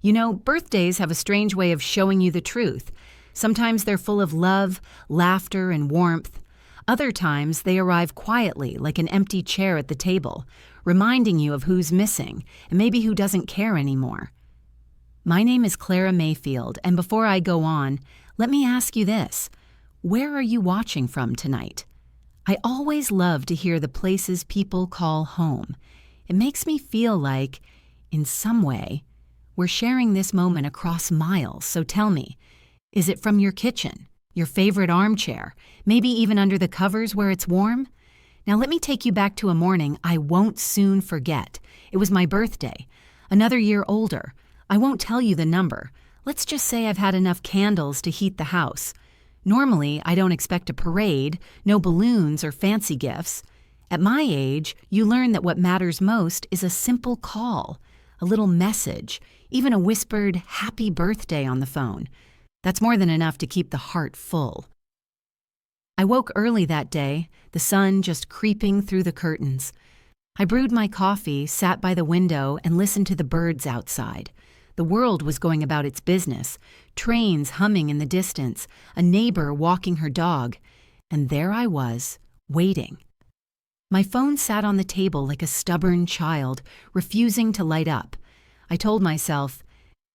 You know, birthdays have a strange way of showing you the truth. Sometimes they're full of love, laughter, and warmth. Other times they arrive quietly, like an empty chair at the table, reminding you of who's missing and maybe who doesn't care anymore. My name is Clara Mayfield, and before I go on, let me ask you this. Where are you watching from tonight? I always love to hear the places people call home. It makes me feel like, in some way, we're sharing this moment across miles, so tell me, is it from your kitchen, your favorite armchair, maybe even under the covers where it's warm? Now let me take you back to a morning I won't soon forget. It was my birthday, another year older. I won't tell you the number. Let's just say I've had enough candles to heat the house. Normally, I don't expect a parade, no balloons or fancy gifts. At my age, you learn that what matters most is a simple call, a little message, even a whispered happy birthday on the phone. That's more than enough to keep the heart full. I woke early that day, the sun just creeping through the curtains. I brewed my coffee, sat by the window, and listened to the birds outside. The world was going about its business, trains humming in the distance, a neighbor walking her dog, and there I was, waiting. My phone sat on the table like a stubborn child, refusing to light up. I told myself,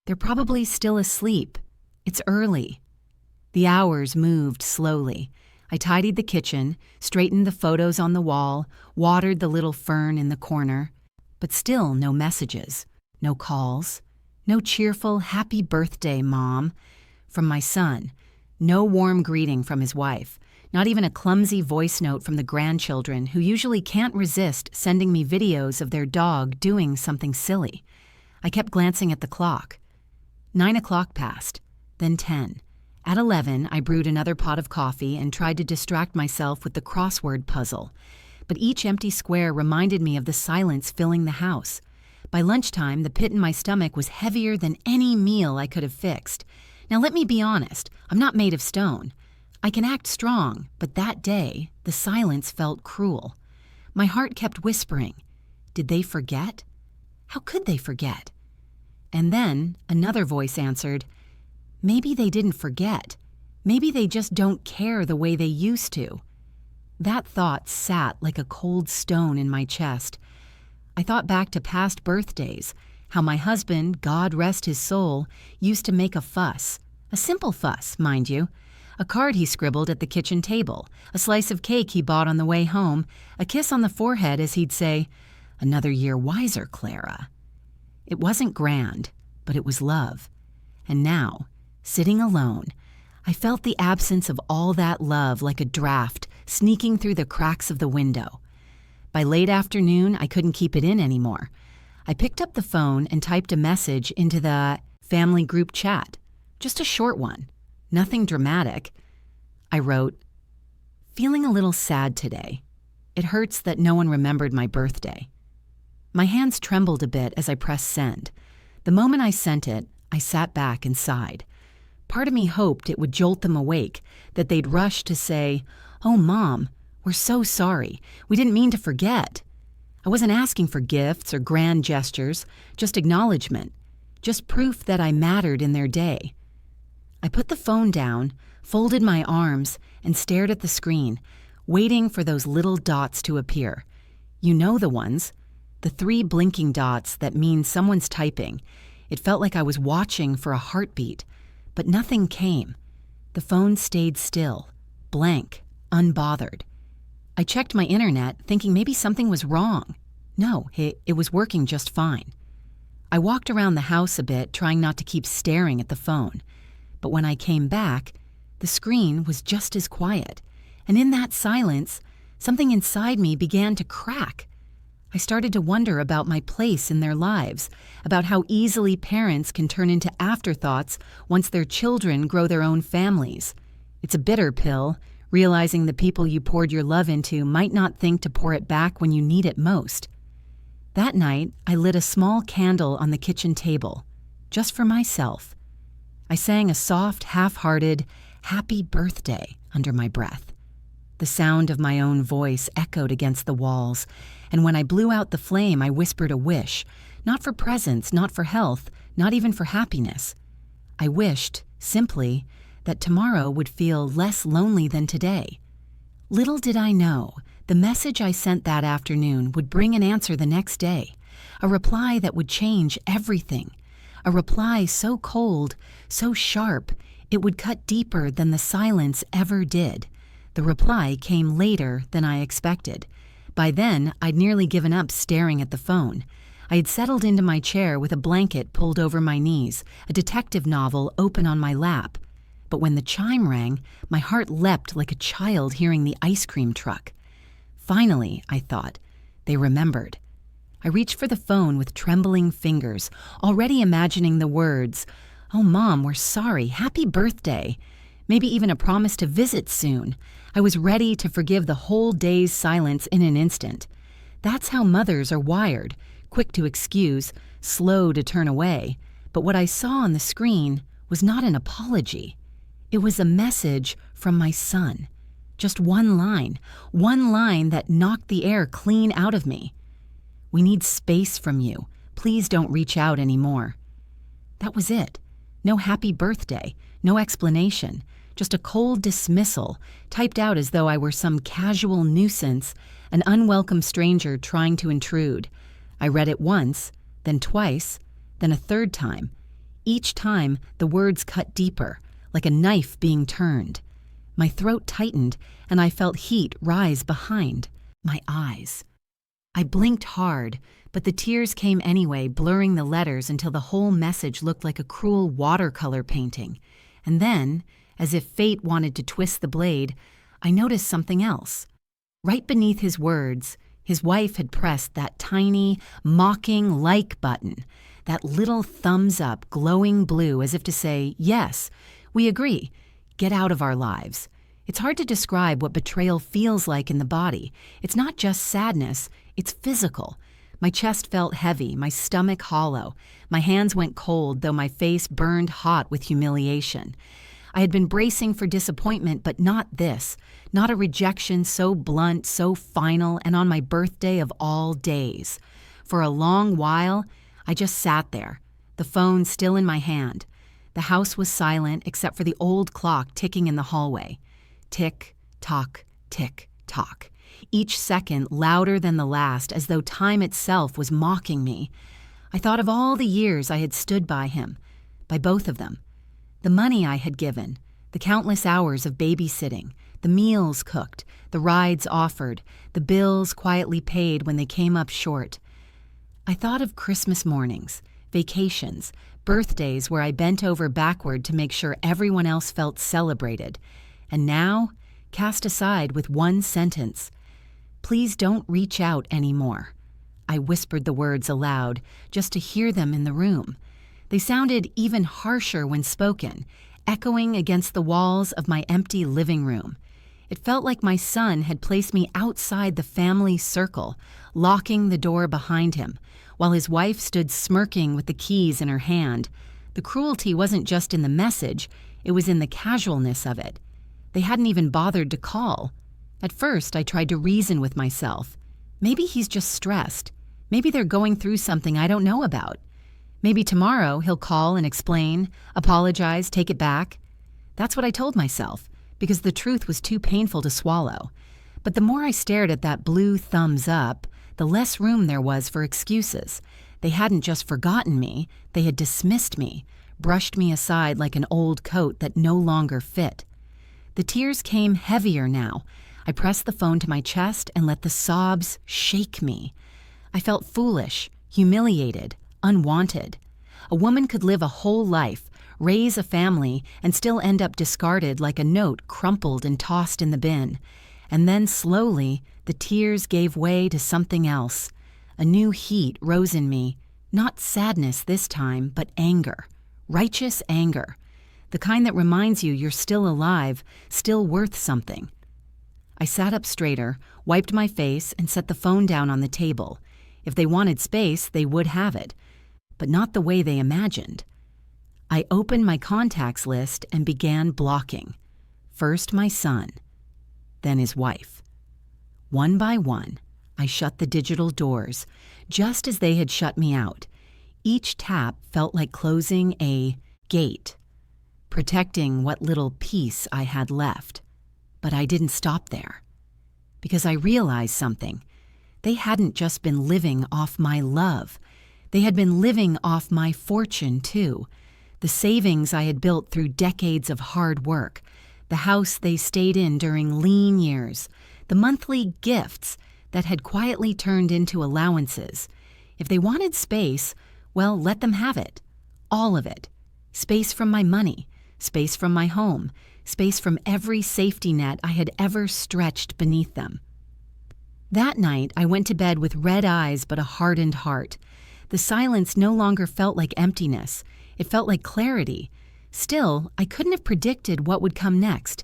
they're probably still asleep. It's early. The hours moved slowly. I tidied the kitchen, straightened the photos on the wall, watered the little fern in the corner, but still no messages, no calls. No cheerful, happy birthday, Mom, from my son. No warm greeting from his wife. Not even a clumsy voice note from the grandchildren who usually can't resist sending me videos of their dog doing something silly. I kept glancing at the clock. 9 o'clock passed, then 10. At 11, I brewed another pot of coffee and tried to distract myself with the crossword puzzle. But each empty square reminded me of the silence filling the house. By lunchtime, the pit in my stomach was heavier than any meal I could have fixed. Now let me be honest, I'm not made of stone. I can act strong, but that day, the silence felt cruel. My heart kept whispering, did they forget? How could they forget? And then another voice answered, maybe they didn't forget. Maybe they just don't care the way they used to. That thought sat like a cold stone in my chest. I thought back to past birthdays, how my husband, God rest his soul, used to make a fuss. A simple fuss, mind you. A card he scribbled at the kitchen table, a slice of cake he bought on the way home, a kiss on the forehead as he'd say, "Another year wiser, Clara." It wasn't grand, but it was love. And now, sitting alone, I felt the absence of all that love like a draft sneaking through the cracks of the window. By late afternoon, I couldn't keep it in anymore. I picked up the phone and typed a message into the family group chat. Just a short one. Nothing dramatic. I wrote, feeling a little sad today. It hurts that no one remembered my birthday. My hands trembled a bit as I pressed send. The moment I sent it, I sat back and sighed. Part of me hoped it would jolt them awake, that they'd rush to say, "Oh, Mom, we're so sorry. We didn't mean to forget." I wasn't asking for gifts or grand gestures, just acknowledgement, just proof that I mattered in their day. I put the phone down, folded my arms, and stared at the screen, waiting for those little dots to appear. You know the ones, the 3 blinking dots that mean someone's typing. It felt like I was watching for a heartbeat, but nothing came. The phone stayed still, blank, unbothered. I checked my internet, thinking maybe something was wrong. No, it was working just fine. I walked around the house a bit, trying not to keep staring at the phone. But when I came back, the screen was just as quiet. And in that silence, something inside me began to crack. I started to wonder about my place in their lives, about how easily parents can turn into afterthoughts once their children grow their own families. It's a bitter pill, realizing the people you poured your love into might not think to pour it back when you need it most. That night, I lit a small candle on the kitchen table, just for myself. I sang a soft, half-hearted, "Happy Birthday" under my breath. The sound of my own voice echoed against the walls, and when I blew out the flame, I whispered a wish, not for presents, not for health, not even for happiness. I wished, simply, that tomorrow would feel less lonely than today. Little did I know, the message I sent that afternoon would bring an answer the next day, a reply that would change everything, a reply so cold, so sharp, it would cut deeper than the silence ever did. The reply came later than I expected. By then, I'd nearly given up staring at the phone. I had settled into my chair with a blanket pulled over my knees, a detective novel open on my lap. But when the chime rang, my heart leapt like a child hearing the ice cream truck. Finally, I thought, they remembered. I reached for the phone with trembling fingers, already imagining the words, "Oh, Mom, we're sorry. Happy birthday." Maybe even a promise to visit soon. I was ready to forgive the whole day's silence in an instant. That's how mothers are wired, quick to excuse, slow to turn away. But what I saw on the screen was not an apology. It was a message from my son. Just one line that knocked the air clean out of me. "We need space from you. Please don't reach out anymore." That was it. No happy birthday, no explanation, just a cold dismissal, typed out as though I were some casual nuisance, an unwelcome stranger trying to intrude. I read it once, then twice, then a third time. Each time, the words cut deeper, like a knife being turned. My throat tightened, and I felt heat rise behind my eyes. I blinked hard, but the tears came anyway, blurring the letters until the whole message looked like a cruel watercolor painting. And then, as if fate wanted to twist the blade, I noticed something else. Right beneath his words, his wife had pressed that tiny, mocking like button, that little thumbs up, glowing blue, as if to say, "Yes, we agree. Get out of our lives." It's hard to describe what betrayal feels like in the body. It's not just sadness, it's physical. My chest felt heavy, my stomach hollow. My hands went cold, though my face burned hot with humiliation. I had been bracing for disappointment, but not this. Not a rejection so blunt, so final, and on my birthday of all days. For a long while, I just sat there, the phone still in my hand. The house was silent except for the old clock ticking in the hallway. Tick, tock, tick, tock. Each second louder than the last, as though time itself was mocking me. I thought of all the years I had stood by him, by both of them. The money I had given, the countless hours of babysitting, the meals cooked, the rides offered, the bills quietly paid when they came up short. I thought of Christmas mornings, vacations, birthdays where I bent over backward to make sure everyone else felt celebrated. And now, cast aside with one sentence, "Please don't reach out anymore." I whispered the words aloud, just to hear them in the room. They sounded even harsher when spoken, echoing against the walls of my empty living room. It felt like my son had placed me outside the family circle, locking the door behind him, while his wife stood smirking with the keys in her hand. The cruelty wasn't just in the message, it was in the casualness of it. They hadn't even bothered to call. At first, I tried to reason with myself. Maybe he's just stressed. Maybe they're going through something I don't know about. Maybe tomorrow he'll call and explain, apologize, take it back. That's what I told myself, because the truth was too painful to swallow. But the more I stared at that blue thumbs up, the less room there was for excuses. They hadn't just forgotten me, they had dismissed me, brushed me aside like an old coat that no longer fit. The tears came heavier now. I pressed the phone to my chest and let the sobs shake me. I felt foolish, humiliated, unwanted. A woman could live a whole life, raise a family, and still end up discarded like a note crumpled and tossed in the bin. And then slowly, the tears gave way to something else. A new heat rose in me, not sadness this time, but anger, righteous anger. The kind that reminds you you're still alive, still worth something. I sat up straighter, wiped my face, and set the phone down on the table. If they wanted space, they would have it, but not the way they imagined. I opened my contacts list and began blocking. First my son, then his wife. One by one, I shut the digital doors, just as they had shut me out. Each tap felt like closing a gate, protecting what little peace I had left. But I didn't stop there, because I realized something. They hadn't just been living off my love. They had been living off my fortune, too. The savings I had built through decades of hard work, the house they stayed in during lean years, the monthly gifts that had quietly turned into allowances. If they wanted space, well, let them have it. All of it. Space from my money, space from my home, space from every safety net I had ever stretched beneath them. That night, I went to bed with red eyes but a hardened heart. The silence no longer felt like emptiness. It felt like clarity. Still, I couldn't have predicted what would come next,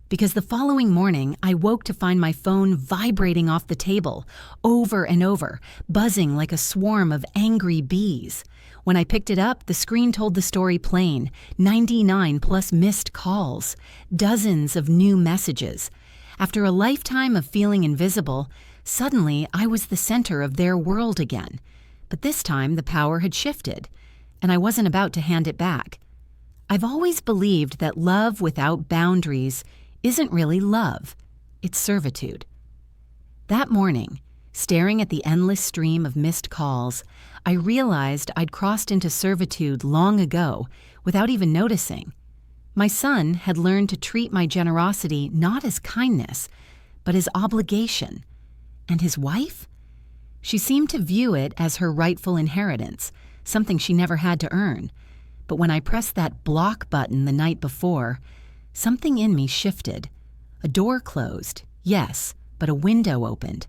because the following morning, I woke to find my phone vibrating off the table, over and over, buzzing like a swarm of angry bees. When I picked it up, the screen told the story plain: 99 plus missed calls, dozens of new messages. After a lifetime of feeling invisible, suddenly I was the center of their world again. But this time the power had shifted, and I wasn't about to hand it back. I've always believed that love without boundaries isn't really love, it's servitude. That morning, staring at the endless stream of missed calls, I realized I'd crossed into servitude long ago without even noticing. My son had learned to treat my generosity not as kindness, but as obligation. And his wife? She seemed to view it as her rightful inheritance, something she never had to earn. But when I pressed that block button the night before, something in me shifted. A door closed, yes, but a window opened.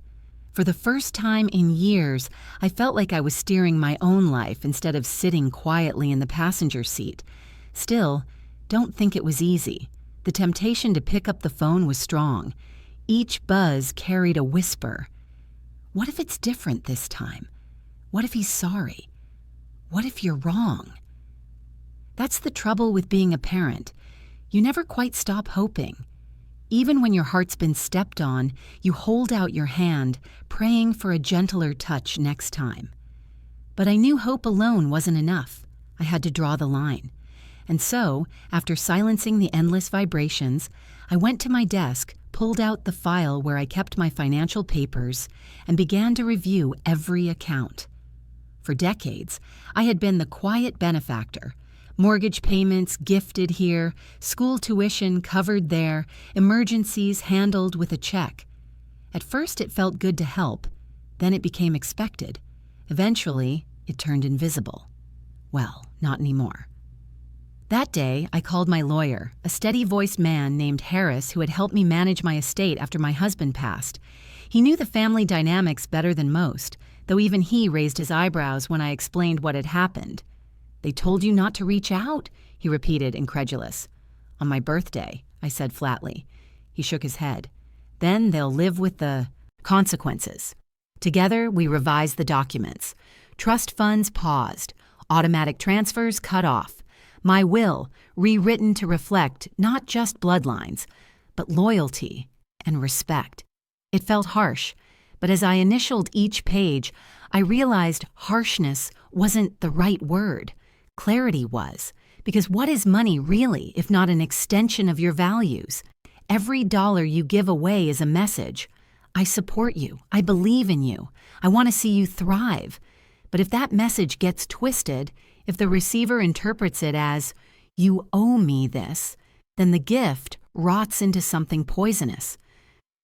For the first time in years, I felt like I was steering my own life instead of sitting quietly in the passenger seat. Still, don't think it was easy. The temptation to pick up the phone was strong. Each buzz carried a whisper. What if it's different this time? What if he's sorry? What if you're wrong? That's the trouble with being a parent. You never quite stop hoping. Even when your heart's been stepped on, you hold out your hand, praying for a gentler touch next time. But I knew hope alone wasn't enough. I had to draw the line. And so, after silencing the endless vibrations, I went to my desk, pulled out the file where I kept my financial papers, and began to review every account. For decades, I had been the quiet benefactor. Mortgage payments gifted here, school tuition covered there, emergencies handled with a check. At first it felt good to help, then it became expected. Eventually, it turned invisible. Well, not anymore. That day, I called my lawyer, a steady-voiced man named Harris who had helped me manage my estate after my husband passed. He knew the family dynamics better than most, though even he raised his eyebrows when I explained what had happened. "They told you not to reach out?" he repeated, incredulous. "On my birthday," I said flatly. He shook his head. "Then they'll live with the consequences." Together, we revised the documents. Trust funds paused. Automatic transfers cut off. My will rewritten to reflect not just bloodlines, but loyalty and respect. It felt harsh, but as I initialed each page, I realized harshness wasn't the right word. Clarity was, because what is money really if not an extension of your values? Every dollar you give away is a message. I support you. I believe in you. I want to see you thrive. But if that message gets twisted, if the receiver interprets it as, "You owe me this," then the gift rots into something poisonous.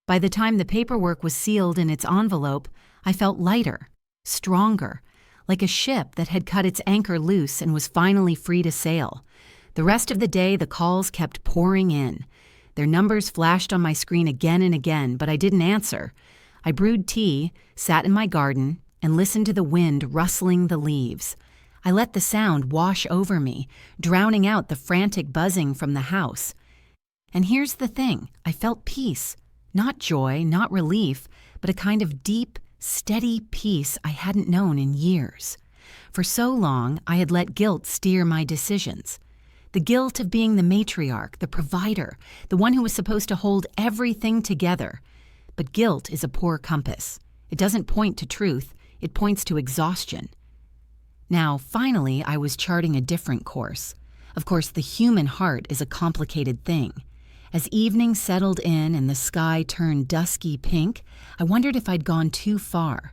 By the time the paperwork was sealed in its envelope, I felt lighter, stronger, like a ship that had cut its anchor loose and was finally free to sail. The rest of the day, the calls kept pouring in. Their numbers flashed on my screen again and again, but I didn't answer. I brewed tea, sat in my garden, and listened to the wind rustling the leaves. I let the sound wash over me, drowning out the frantic buzzing from the house. And here's the thing, I felt peace. Not joy, not relief, but a kind of deep, steady peace I hadn't known in years. For so long, I had let guilt steer my decisions. The guilt of being the matriarch, the provider, the one who was supposed to hold everything together. But guilt is a poor compass. It doesn't point to truth, it points to exhaustion. Now, finally, I was charting a different course. Of course, the human heart is a complicated thing. As evening settled in and the sky turned dusky pink, I wondered if I'd gone too far.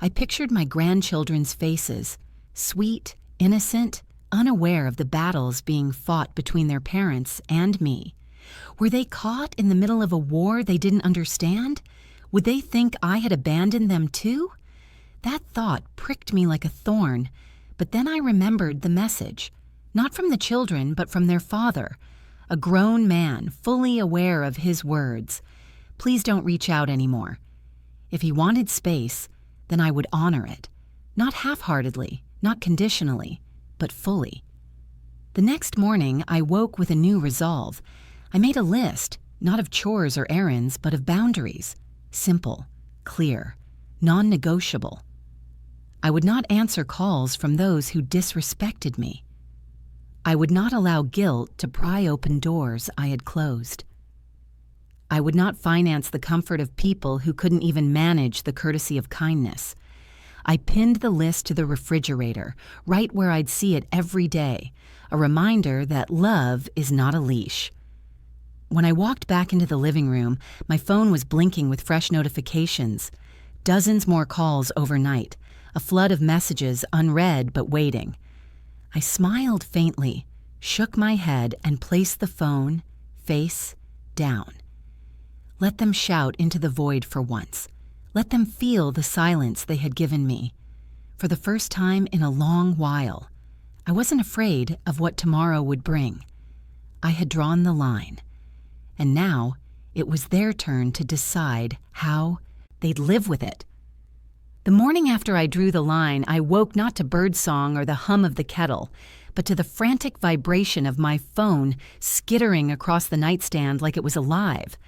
I pictured my grandchildren's faces, sweet, innocent, unaware of the battles being fought between their parents and me. Were they caught in the middle of a war they didn't understand? Would they think I had abandoned them too? That thought pricked me like a thorn, but then I remembered the message, not from the children, but from their father, a grown man fully aware of his words. Please don't reach out anymore. If he wanted space, then I would honor it, not half-heartedly, not conditionally, but fully. The next morning, I woke with a new resolve. I made a list, not of chores or errands, but of boundaries. Simple, clear, non-negotiable. I would not answer calls from those who disrespected me. I would not allow guilt to pry open doors I had closed. I would not finance the comfort of people who couldn't even manage the courtesy of kindness. I pinned the list to the refrigerator, right where I'd see it every day, a reminder that love is not a leash. When I walked back into the living room, my phone was blinking with fresh notifications. Dozens more calls overnight, a flood of messages unread but waiting. I smiled faintly, shook my head, and placed the phone face down. Let them shout into the void for once. Let them feel the silence they had given me. For the first time in a long while, I wasn't afraid of what tomorrow would bring. I had drawn the line. And now it was their turn to decide how they'd live with it. The morning after I drew the line, I woke not to birdsong or the hum of the kettle, but to the frantic vibration of my phone skittering across the nightstand like it was alive.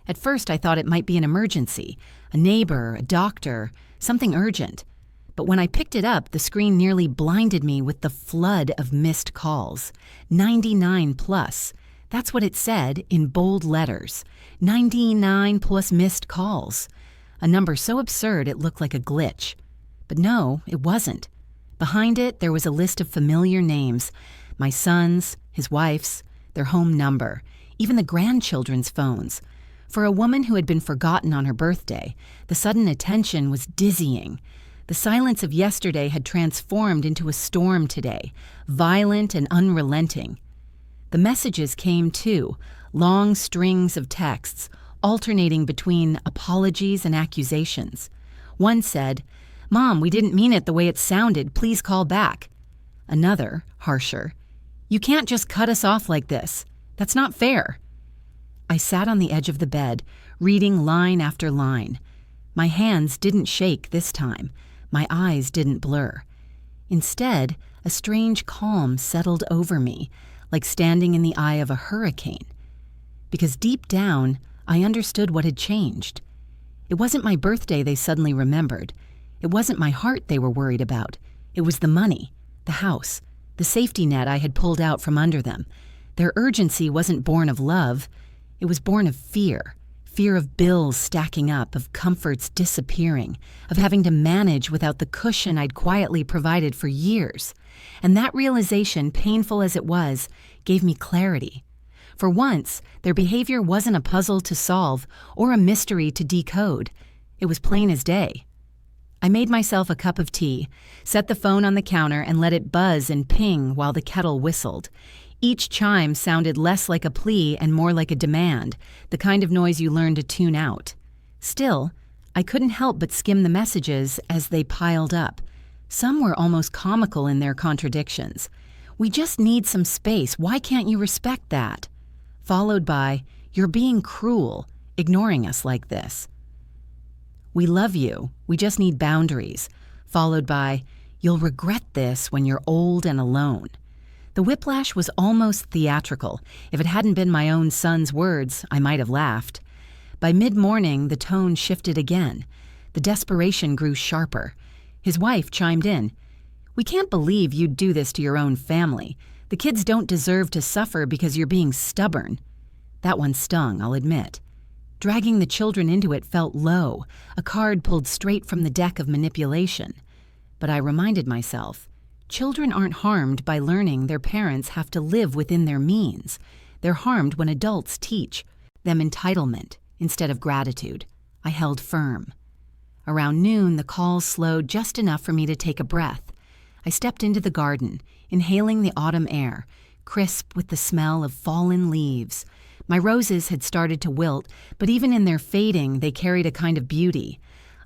At first, I thought it might be an emergency, a neighbor, a doctor, something urgent. But when I picked it up, the screen nearly blinded me with the flood of missed calls. 99 plus. That's what it said in bold letters. 99 plus missed calls. A number so absurd it looked like a glitch. But no, it wasn't. Behind it, there was a list of familiar names. My son's, his wife's, their home number, even the grandchildren's phones. For a woman who had been forgotten on her birthday, the sudden attention was dizzying. The silence of yesterday had transformed into a storm today, violent and unrelenting. The messages came too, long strings of texts, alternating between apologies and accusations. One said, "Mom, we didn't mean it the way it sounded. Please call back." Another, harsher, "You can't just cut us off like this. That's not fair." I sat on the edge of the bed, reading line after line. My hands didn't shake this time. My eyes didn't blur. Instead, a strange calm settled over me, like standing in the eye of a hurricane. Because deep down, I understood what had changed. It wasn't my birthday they suddenly remembered. It wasn't my heart they were worried about. It was the money, the house, the safety net I had pulled out from under them. Their urgency wasn't born of love. It was born of fear. Fear of bills stacking up, of comforts disappearing, of having to manage without the cushion I'd quietly provided for years. And that realization, painful as it was, gave me clarity. For once, their behavior wasn't a puzzle to solve or a mystery to decode. It was plain as day. I made myself a cup of tea, set the phone on the counter, and let it buzz and ping while the kettle whistled. Each chime sounded less like a plea and more like a demand, the kind of noise you learn to tune out. Still, I couldn't help but skim the messages as they piled up. Some were almost comical in their contradictions. "We just need some space. Why can't you respect that?" Followed by, "You're being cruel, ignoring us like this." "We love you. We just need boundaries." Followed by, "You'll regret this when you're old and alone." The whiplash was almost theatrical. If it hadn't been my own son's words, I might have laughed. By mid-morning, the tone shifted again. The desperation grew sharper. His wife chimed in. "We can't believe you'd do this to your own family. The kids don't deserve to suffer because you're being stubborn." That one stung, I'll admit. Dragging the children into it felt low, a card pulled straight from the deck of manipulation. But I reminded myself, Children aren't harmed by learning their parents have to live within their means. They're harmed when adults teach them entitlement instead of gratitude. I held firm. Around noon, the calls slowed just enough for me to take a breath. I stepped into the garden, inhaling the autumn air, crisp with the smell of fallen leaves. My roses had started to wilt, but even in their fading, they carried a kind of beauty.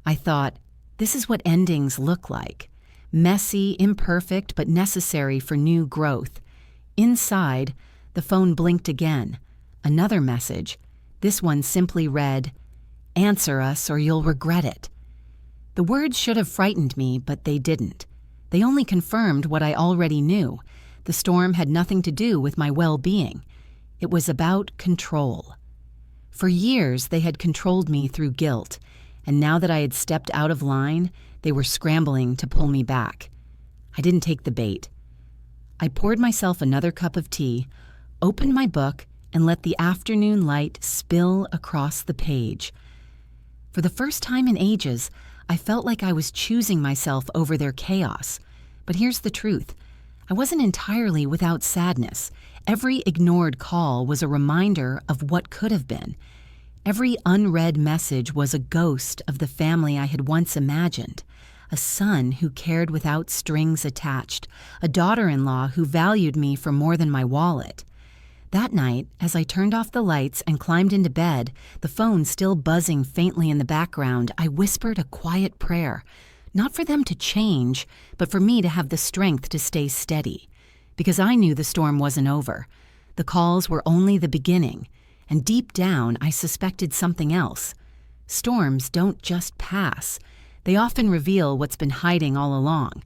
I thought, this is what endings look like. Messy, imperfect, but necessary for new growth. Inside, the phone blinked again. Another message. This one simply read, "Answer us or you'll regret it." The words should have frightened me, but they didn't. They only confirmed what I already knew. The storm had nothing to do with my well-being. It was about control. For years, they had controlled me through guilt, and now that I had stepped out of line, they were scrambling to pull me back. I didn't take the bait. I poured myself another cup of tea, opened my book, and let the afternoon light spill across the page. For the first time in ages, I felt like I was choosing myself over their chaos. But here's the truth. I wasn't entirely without sadness. Every ignored call was a reminder of what could have been. Every unread message was a ghost of the family I had once imagined. A son who cared without strings attached. A daughter-in-law who valued me for more than my wallet. That night, as I turned off the lights and climbed into bed, the phone still buzzing faintly in the background, I whispered a quiet prayer. Not for them to change, but for me to have the strength to stay steady. Because I knew the storm wasn't over. The calls were only the beginning. And deep down, I suspected something else. Storms don't just pass. They often reveal what's been hiding all along.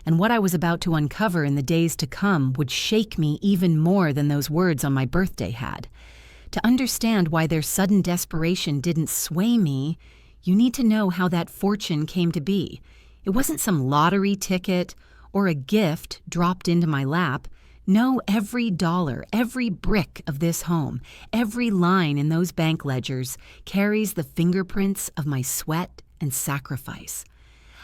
And what I was about to uncover in the days to come would shake me even more than those words on my birthday had. To understand why their sudden desperation didn't sway me, you need to know how that fortune came to be. It wasn't some lottery ticket or a gift dropped into my lap. No, every dollar, every brick of this home, every line in those bank ledgers carries the fingerprints of my sweat and sacrifice.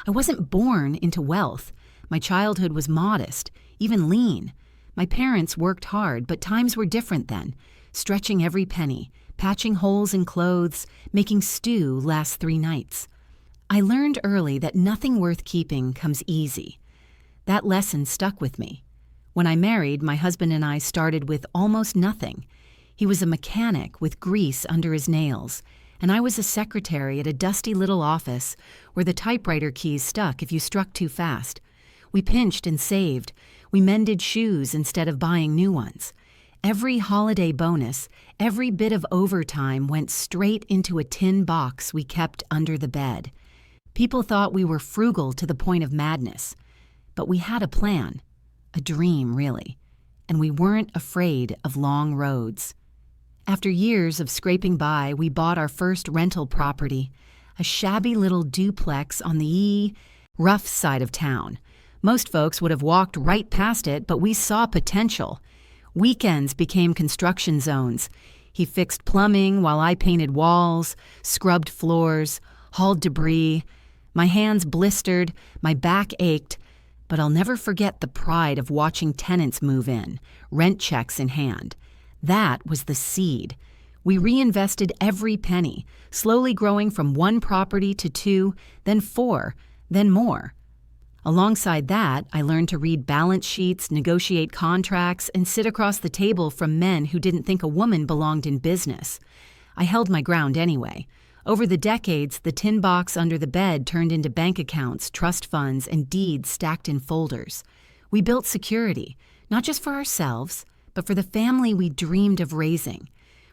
I wasn't born into wealth. My childhood was modest, even lean. My parents worked hard, but times were different then, stretching every penny, patching holes in clothes, making stew last 3 nights. I learned early that nothing worth keeping comes easy. That lesson stuck with me. When I married, my husband and I started with almost nothing. He was a mechanic with grease under his nails, and I was a secretary at a dusty little office where the typewriter keys stuck if you struck too fast. We pinched and saved. We mended shoes instead of buying new ones. Every holiday bonus, every bit of overtime went straight into a tin box we kept under the bed. People thought we were frugal to the point of madness. But we had a plan. A dream, really, and we weren't afraid of long roads. After years of scraping by, we bought our first rental property, a shabby little duplex on the rough side of town. Most folks would have walked right past it, but we saw potential. Weekends became construction zones. He fixed plumbing while I painted walls, scrubbed floors, hauled debris. My hands blistered, my back ached, but I'll never forget the pride of watching tenants move in, rent checks in hand. That was the seed. We reinvested every penny, slowly growing from 1 property to 2, then 4, then more. Alongside that, I learned to read balance sheets, negotiate contracts, and sit across the table from men who didn't think a woman belonged in business. I held my ground anyway. Over the decades, the tin box under the bed turned into bank accounts, trust funds, and deeds stacked in folders. We built security, not just for ourselves, but for the family we dreamed of raising.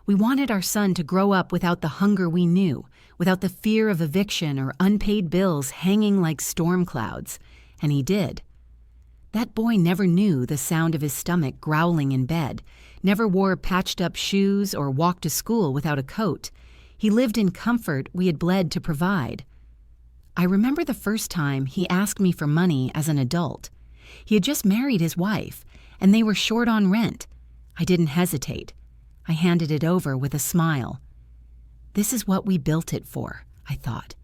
We wanted our son to grow up without the hunger we knew, without the fear of eviction or unpaid bills hanging like storm clouds. And he did. That boy never knew the sound of his stomach growling in bed, never wore patched-up shoes or walked to school without a coat. He lived in comfort we had bled to provide. I remember the first time he asked me for money as an adult. He had just married his wife, and they were short on rent. I didn't hesitate. I handed it over with a smile. This is what we built it for, I thought.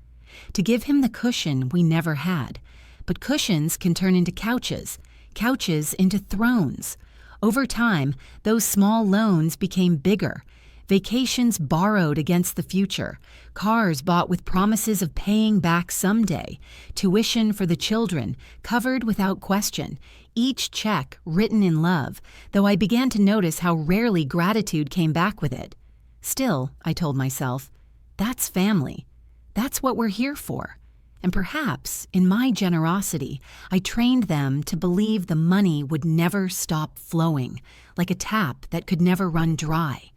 To give him the cushion we never had. But cushions can turn into couches. couches into thrones. Over time, those small loans became bigger. Vacations borrowed against the future, cars bought with promises of paying back someday, tuition for the children covered without question, each check written in love, though I began to notice how rarely gratitude came back with it. Still, I told myself, that's family. That's what we're here for. And perhaps, in my generosity, I trained them to believe the money would never stop flowing, like a tap that could never run dry.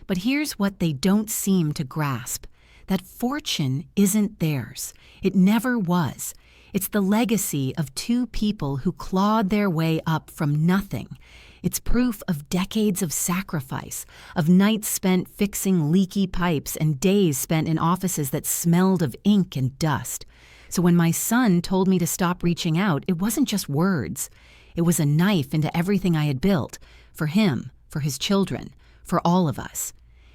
But here's what they don't seem to grasp. That fortune isn't theirs. It never was. It's the legacy of two people who clawed their way up from nothing. It's proof of decades of sacrifice, of nights spent fixing leaky pipes and days spent in offices that smelled of ink and dust. So when my son told me to stop reaching out, it wasn't just words. It was a knife into everything I had built, for him, for his children, for all of us.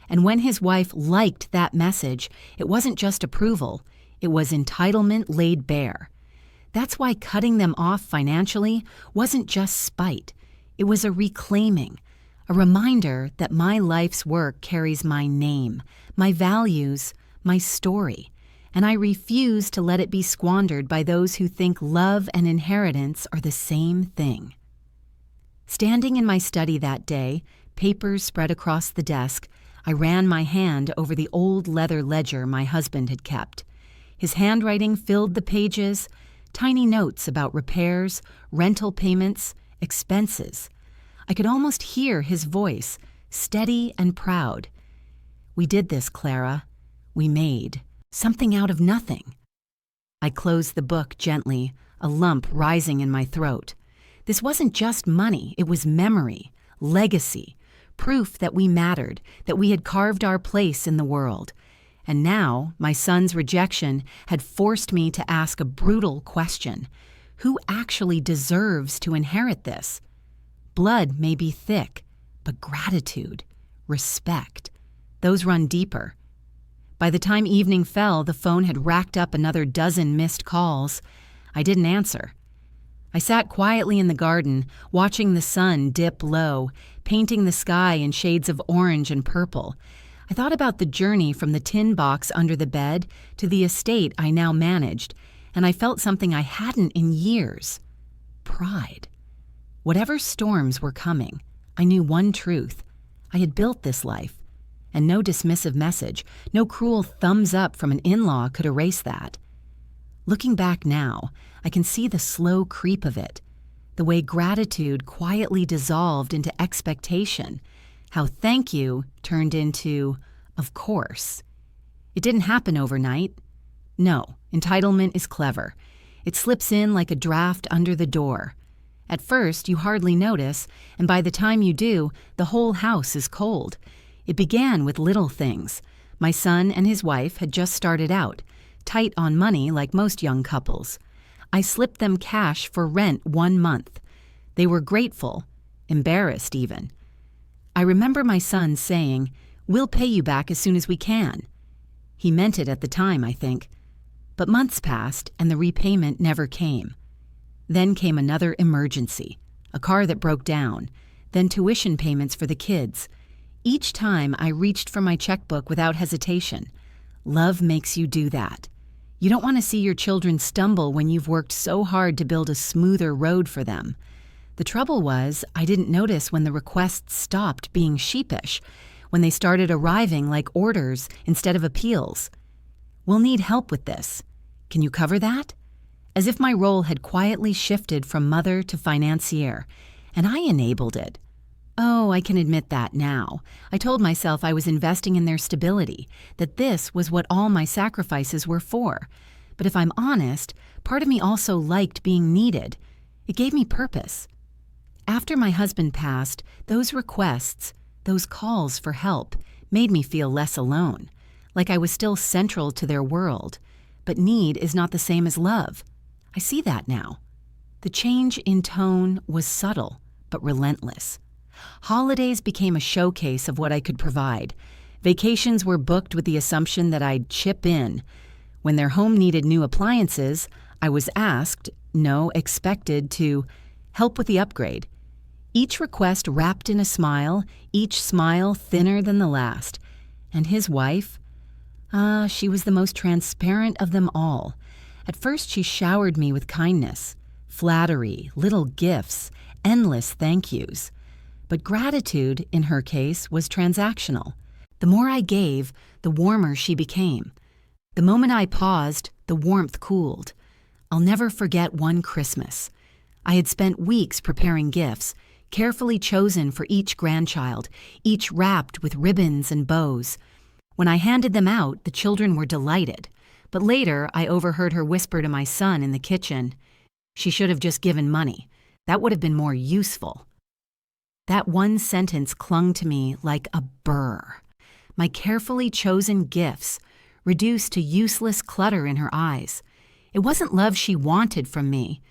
And when his wife liked that message, it wasn't just approval, it was entitlement laid bare. That's why cutting them off financially wasn't just spite. It was a reclaiming, a reminder that my life's work carries my name, my values, my story, and I refuse to let it be squandered by those who think love and inheritance are the same thing. Standing in my study that day, papers spread across the desk, I ran my hand over the old leather ledger my husband had kept. His handwriting filled the pages, tiny notes about repairs, rental payments, expenses. I could almost hear his voice, steady and proud. We did this, Clara. We made something out of nothing. I closed the book gently, a lump rising in my throat. This wasn't just money, it was memory, legacy, proof that we mattered, that we had carved our place in the world. And now, my son's rejection had forced me to ask a brutal question. Who actually deserves to inherit this? Blood may be thick, but gratitude, respect, those run deeper. By the time evening fell, the phone had racked up another dozen missed calls. I didn't answer. I sat quietly in the garden, watching the sun dip low, painting the sky in shades of orange and purple. I thought about the journey from the tin box under the bed to the estate I now managed, and I felt something I hadn't in years: pride. Whatever storms were coming, I knew one truth. I had built this life, and no dismissive message, no cruel thumbs up from an in-law could erase that. Looking back now, I can see the slow creep of it, the way gratitude quietly dissolved into expectation, how thank you turned into, of course. It didn't happen overnight. No, entitlement is clever. It slips in like a draft under the door. At first, you hardly notice, and by the time you do, the whole house is cold. It began with little things. My son and his wife had just started out, tight on money like most young couples. I slipped them cash for rent 1 month. They were grateful, embarrassed even. I remember my son saying, "We'll pay you back as soon as we can." He meant it at the time, I think. But months passed and the repayment never came. Then came another emergency, a car that broke down, then tuition payments for the kids. Each time I reached for my checkbook without hesitation. Love makes you do that. You don't want to see your children stumble when you've worked so hard to build a smoother road for them. The trouble was, I didn't notice when the requests stopped being sheepish, when they started arriving like orders instead of appeals. "We'll need help with this. Can you cover that?" As if my role had quietly shifted from mother to financier, and I enabled it. Oh, I can admit that now. I told myself I was investing in their stability, that this was what all my sacrifices were for. But if I'm honest, part of me also liked being needed. It gave me purpose. After my husband passed, those requests, those calls for help, made me feel less alone, like I was still central to their world. But need is not the same as love. I see that now. The change in tone was subtle, but relentless. Holidays became a showcase of what I could provide. Vacations were booked with the assumption that I'd chip in. When their home needed new appliances, I was asked, no, expected to help with the upgrade. Each request wrapped in a smile, each smile thinner than the last. And his wife? She was the most transparent of them all. At first she showered me with kindness, flattery, little gifts, endless thank yous. But gratitude, in her case, was transactional. The more I gave, the warmer she became. The moment I paused, the warmth cooled. I'll never forget one Christmas. I had spent weeks preparing gifts, carefully chosen for each grandchild, each wrapped with ribbons and bows. When I handed them out, the children were delighted. But later, I overheard her whisper to my son in the kitchen, "She should have just given money. That would have been more useful." That one sentence clung to me like a burr. My carefully chosen gifts, reduced to useless clutter in her eyes. It wasn't love she wanted from me.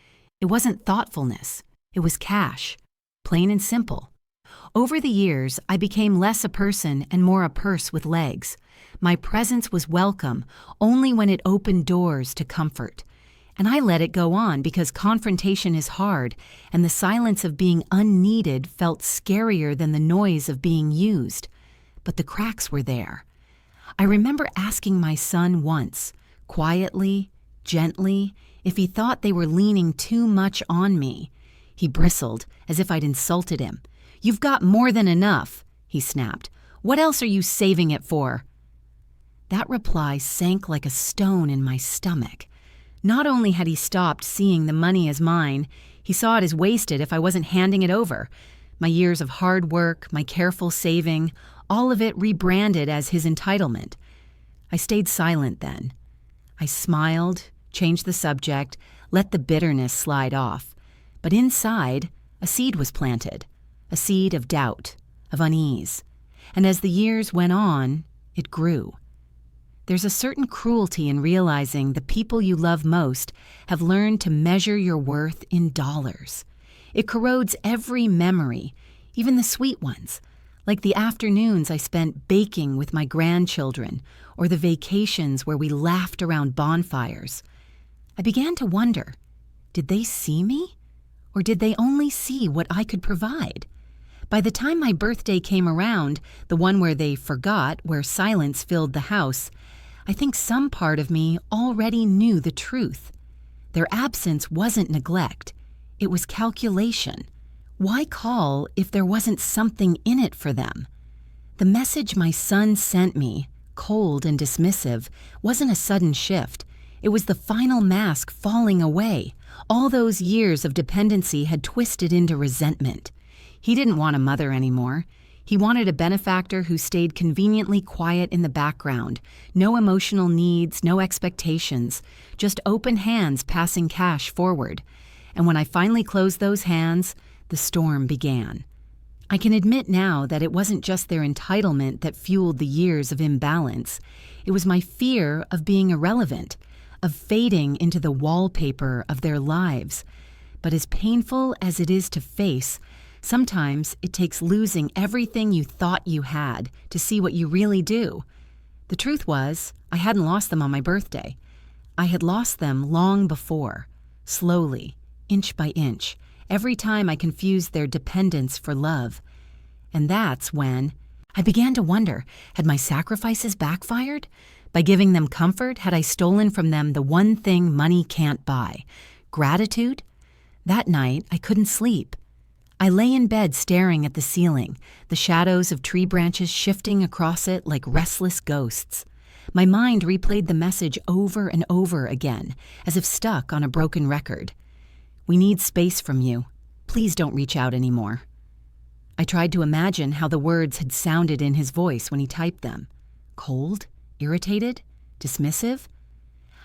It wasn't thoughtfulness. It was cash. Plain and simple. Over the years, I became less a person and more a purse with legs. My presence was welcome only when it opened doors to comfort. And I let it go on because confrontation is hard, and the silence of being unneeded felt scarier than the noise of being used. But the cracks were there. I remember asking my son once, quietly, gently, if he thought they were leaning too much on me. He bristled, as if I'd insulted him. "You've got more than enough," he snapped. "What else are you saving it for?" That reply sank like a stone in my stomach. Not only had he stopped seeing the money as mine, he saw it as wasted if I wasn't handing it over. My years of hard work, my careful saving, all of it rebranded as his entitlement. I stayed silent then. I smiled, changed the subject, let the bitterness slide off. But inside, a seed was planted, a seed of doubt, of unease. And as the years went on, it grew. There's a certain cruelty in realizing the people you love most have learned to measure your worth in dollars. It corrodes every memory, even the sweet ones, like the afternoons I spent baking with my grandchildren or the vacations where we laughed around bonfires. I began to wonder, did they see me? Or did they only see what I could provide? By the time my birthday came around, the one where they forgot, where silence filled the house, I think some part of me already knew the truth. Their absence wasn't neglect. It was calculation. Why call if there wasn't something in it for them? The message my son sent me, cold and dismissive, wasn't a sudden shift. It was the final mask falling away. All those years of dependency had twisted into resentment. He didn't want a mother anymore. He wanted a benefactor who stayed conveniently quiet in the background. No emotional needs, no expectations, just open hands passing cash forward. And when I finally closed those hands, the storm began. I can admit now that it wasn't just their entitlement that fueled the years of imbalance. It was my fear of being irrelevant, of fading into the wallpaper of their lives. But as painful as it is to face, sometimes it takes losing everything you thought you had to see what you really do. The truth was, I hadn't lost them on my birthday. I had lost them long before, slowly, inch by inch, every time I confused their dependence for love. And that's when I began to wonder, had my sacrifices backfired? By giving them comfort, had I stolen from them the one thing money can't buy? Gratitude? That night, I couldn't sleep. I lay in bed staring at the ceiling, the shadows of tree branches shifting across it like restless ghosts. My mind replayed the message over and over again, as if stuck on a broken record. "We need space from you. Please don't reach out anymore." I tried to imagine how the words had sounded in his voice when he typed them. Cold? Irritated? Dismissive?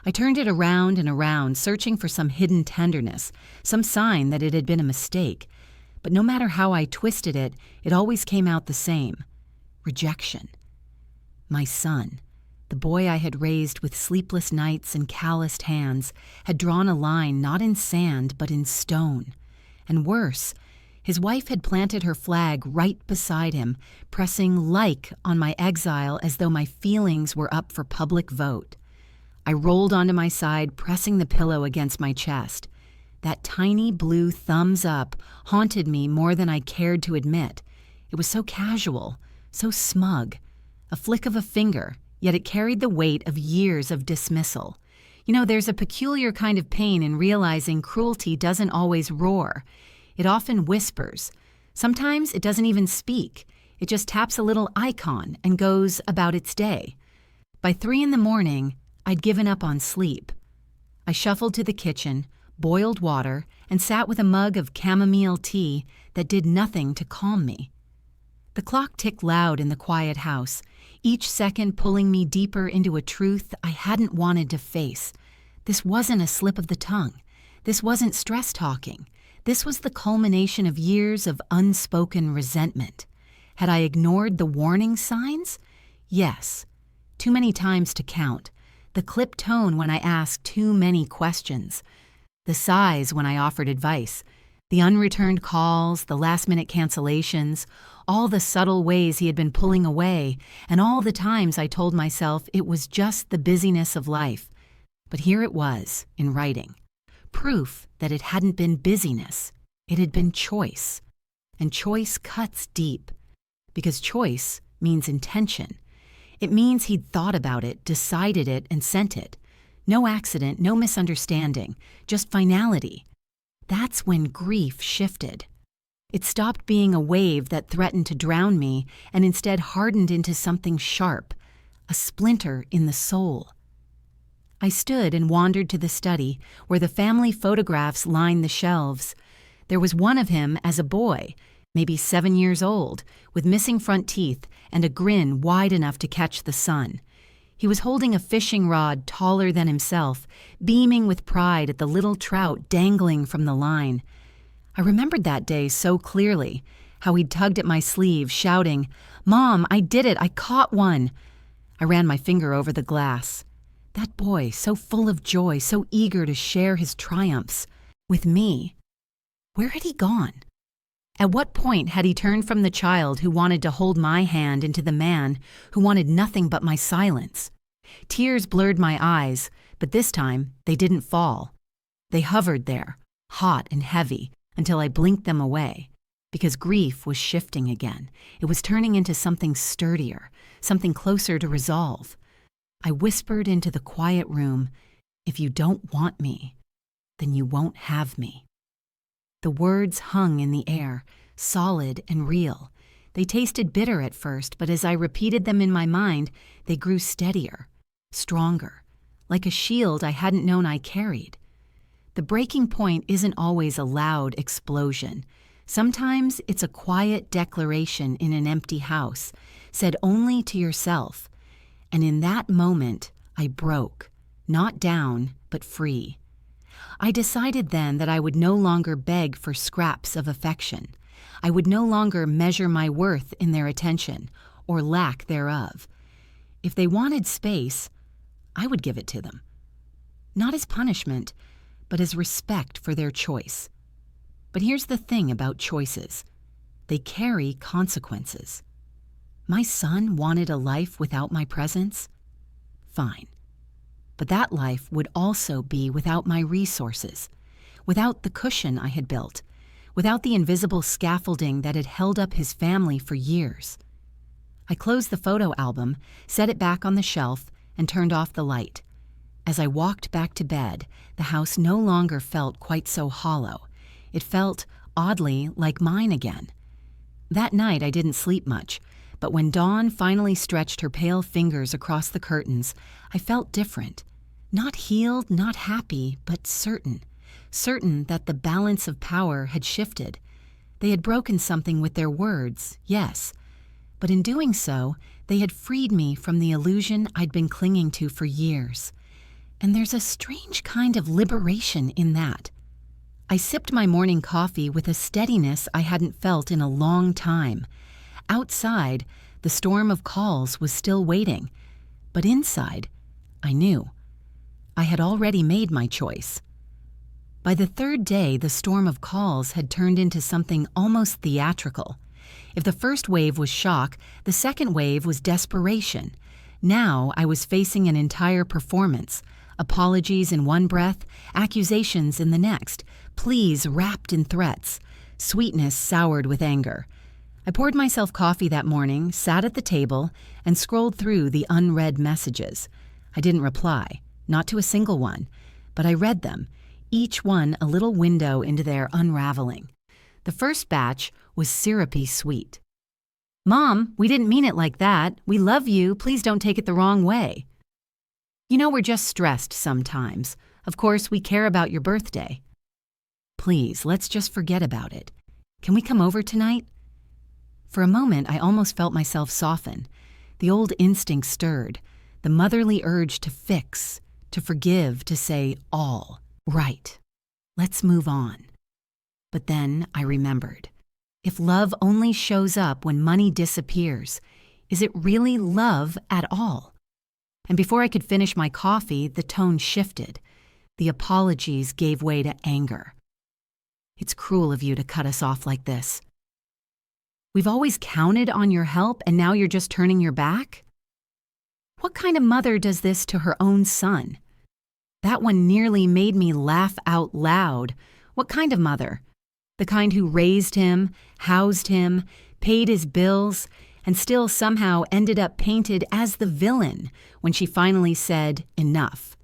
I turned it around and around, searching for some hidden tenderness, some sign that it had been a mistake. But no matter how I twisted it, it always came out the same. Rejection. My son, the boy I had raised with sleepless nights and calloused hands, had drawn a line not in sand but in stone. And worse, his wife had planted her flag right beside him, pressing like on my exile as though my feelings were up for public vote. I rolled onto my side, pressing the pillow against my chest. That tiny blue thumbs up haunted me more than I cared to admit. It was so casual, so smug. A flick of a finger, yet it carried the weight of years of dismissal. You know, there's a peculiar kind of pain in realizing cruelty doesn't always roar. It often whispers. Sometimes it doesn't even speak. It just taps a little icon and goes about its day. By 3 a.m, I'd given up on sleep. I shuffled to the kitchen, boiled water, and sat with a mug of chamomile tea that did nothing to calm me. The clock ticked loud in the quiet house, each second pulling me deeper into a truth I hadn't wanted to face. This wasn't a slip of the tongue. This wasn't stress talking. This was the culmination of years of unspoken resentment. Had I ignored the warning signs? Yes. Too many times to count. The clipped tone when I asked too many questions. The sighs when I offered advice. The unreturned calls, the last-minute cancellations, all the subtle ways he had been pulling away, and all the times I told myself it was just the busyness of life. But here it was, in writing. Proof that it hadn't been busyness. It had been choice. And choice cuts deep. Because choice means intention. It means he'd thought about it, decided it, and sent it. No accident, no misunderstanding, just finality. That's when grief shifted. It stopped being a wave that threatened to drown me and instead hardened into something sharp, a splinter in the soul. I stood and wandered to the study where the family photographs lined the shelves. There was one of him as a boy, maybe 7 years old, with missing front teeth and a grin wide enough to catch the sun. He was holding a fishing rod taller than himself, beaming with pride at the little trout dangling from the line. I remembered that day so clearly, how he'd tugged at my sleeve, shouting, "Mom, I did it! I caught one!" I ran my finger over the glass. That boy, so full of joy, so eager to share his triumphs. With me. Where had he gone? At what point had he turned from the child who wanted to hold my hand into the man who wanted nothing but my silence? Tears blurred my eyes, but this time they didn't fall. They hovered there, hot and heavy, until I blinked them away. Because grief was shifting again. It was turning into something sturdier, something closer to resolve. I whispered into the quiet room, "If you don't want me, then you won't have me." The words hung in the air, solid and real. They tasted bitter at first, but as I repeated them in my mind, they grew steadier, stronger, like a shield I hadn't known I carried. The breaking point isn't always a loud explosion. Sometimes it's a quiet declaration in an empty house, said only to yourself. And in that moment, I broke, not down, but free. I decided then that I would no longer beg for scraps of affection. I would no longer measure my worth in their attention, or lack thereof. If they wanted space, I would give it to them. Not as punishment, but as respect for their choice. But here's the thing about choices. They carry consequences. My son wanted a life without my presence? Fine. But that life would also be without my resources, without the cushion I had built, without the invisible scaffolding that had held up his family for years. I closed the photo album, set it back on the shelf, and turned off the light. As I walked back to bed, the house no longer felt quite so hollow. It felt, oddly, like mine again. That night I didn't sleep much, but when dawn finally stretched her pale fingers across the curtains, I felt different. Not healed, not happy, but certain. Certain that the balance of power had shifted. They had broken something with their words, yes. But in doing so, they had freed me from the illusion I'd been clinging to for years. And there's a strange kind of liberation in that. I sipped my morning coffee with a steadiness I hadn't felt in a long time. Outside, the storm of calls was still waiting. But inside, I knew. I had already made my choice. By the third day, the storm of calls had turned into something almost theatrical. If the first wave was shock, the second wave was desperation. Now I was facing an entire performance. Apologies in one breath, accusations in the next, pleas wrapped in threats, sweetness soured with anger. I poured myself coffee that morning, sat at the table, and scrolled through the unread messages. I didn't reply, not to a single one, but I read them, each one a little window into their unraveling. The first batch was syrupy sweet. "Mom, we didn't mean it like that. We love you. Please don't take it the wrong way." "You know, we're just stressed sometimes. Of course, we care about your birthday." "Please, let's just forget about it. Can we come over tonight?" For a moment, I almost felt myself soften. The old instinct stirred, the motherly urge to fix, to forgive, to say, all right. Let's move on. But then I remembered. If love only shows up when money disappears, is it really love at all? And before I could finish my coffee, the tone shifted. The apologies gave way to anger. "It's cruel of you to cut us off like this. We've always counted on your help and now you're just turning your back? What kind of mother does this to her own son?" That one nearly made me laugh out loud. What kind of mother? The kind who raised him, housed him, paid his bills, and still somehow ended up painted as the villain when she finally said, "Enough."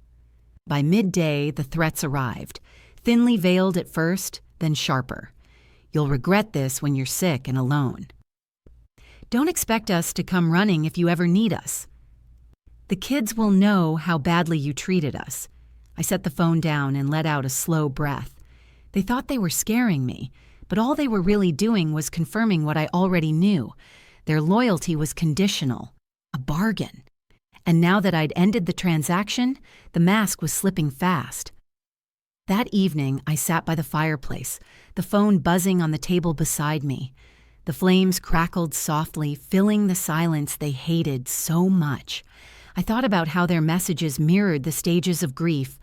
By midday, the threats arrived, thinly veiled at first, then sharper. "You'll regret this when you're sick and alone. Don't expect us to come running if you ever need us. The kids will know how badly you treated us." I set the phone down and let out a slow breath. They thought they were scaring me, but all they were really doing was confirming what I already knew. Their loyalty was conditional, a bargain. And now that I'd ended the transaction, the mask was slipping fast. That evening, I sat by the fireplace, the phone buzzing on the table beside me. The flames crackled softly, filling the silence they hated so much. I thought about how their messages mirrored the stages of grief: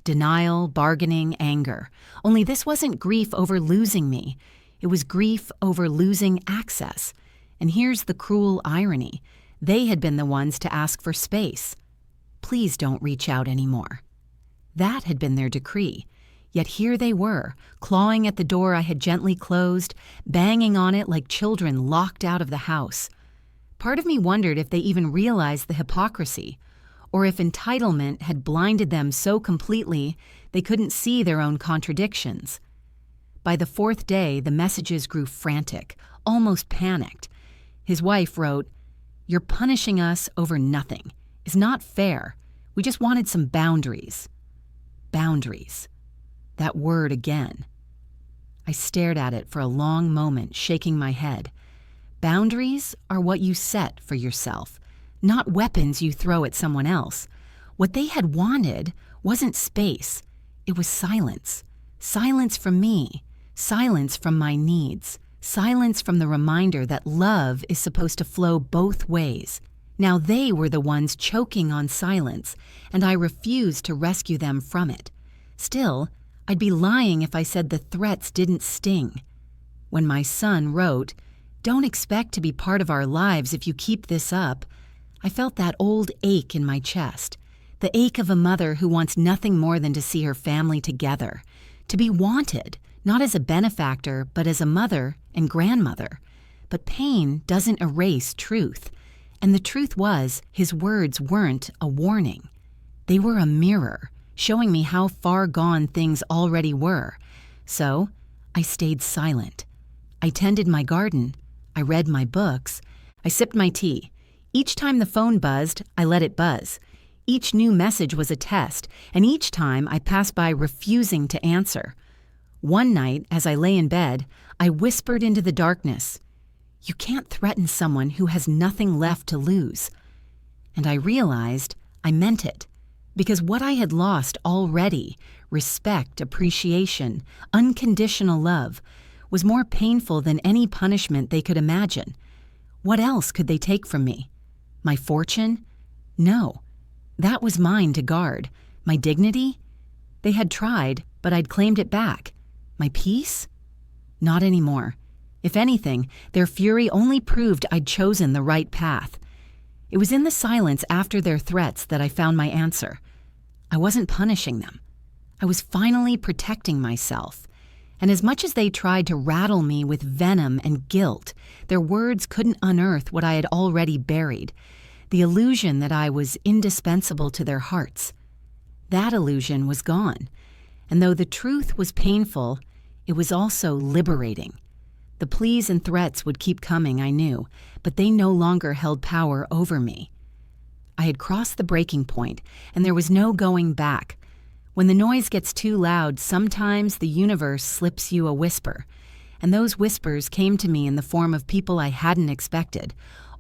denial, bargaining, anger. Only this wasn't grief over losing me. It was grief over losing access. And here's the cruel irony. They had been the ones to ask for space. "Please don't reach out anymore." That had been their decree. Yet here they were, clawing at the door I had gently closed, banging on it like children locked out of the house. Part of me wondered if they even realized the hypocrisy, or if entitlement had blinded them so completely they couldn't see their own contradictions. By the fourth day, the messages grew frantic, almost panicked. His wife wrote, "You're punishing us over nothing. It's not fair. We just wanted some boundaries." Boundaries. That word again. I stared at it for a long moment, shaking my head. Boundaries are what you set for yourself, not weapons you throw at someone else. What they had wanted wasn't space. It was silence. Silence from me. Silence from my needs. Silence from the reminder that love is supposed to flow both ways. Now they were the ones choking on silence, and I refused to rescue them from it. Still, I'd be lying if I said the threats didn't sting. When my son wrote, "Don't expect to be part of our lives if you keep this up," I felt that old ache in my chest, the ache of a mother who wants nothing more than to see her family together, to be wanted, not as a benefactor, but as a mother and grandmother. But pain doesn't erase truth, and the truth was his words weren't a warning. They were a mirror, showing me how far gone things already were. So I stayed silent. I tended my garden. I read my books. I sipped my tea. Each time the phone buzzed, I let it buzz. Each new message was a test, and each time I passed by refusing to answer. One night, as I lay in bed, I whispered into the darkness, "You can't threaten someone who has nothing left to lose." And I realized I meant it, because what I had lost already, respect, appreciation, unconditional love, was more painful than any punishment they could imagine. What else could they take from me? My fortune? No. That was mine to guard. My dignity? They had tried, but I'd claimed it back. My peace? Not anymore. If anything, their fury only proved I'd chosen the right path. It was in the silence after their threats that I found my answer. I wasn't punishing them. I was finally protecting myself. And as much as they tried to rattle me with venom and guilt, their words couldn't unearth what I had already buried, the illusion that I was indispensable to their hearts. That illusion was gone, and though the truth was painful, it was also liberating. The pleas and threats would keep coming, I knew, but they no longer held power over me. I had crossed the breaking point, and there was no going back. When the noise gets too loud, sometimes the universe slips you a whisper, and those whispers came to me in the form of people I hadn't expected.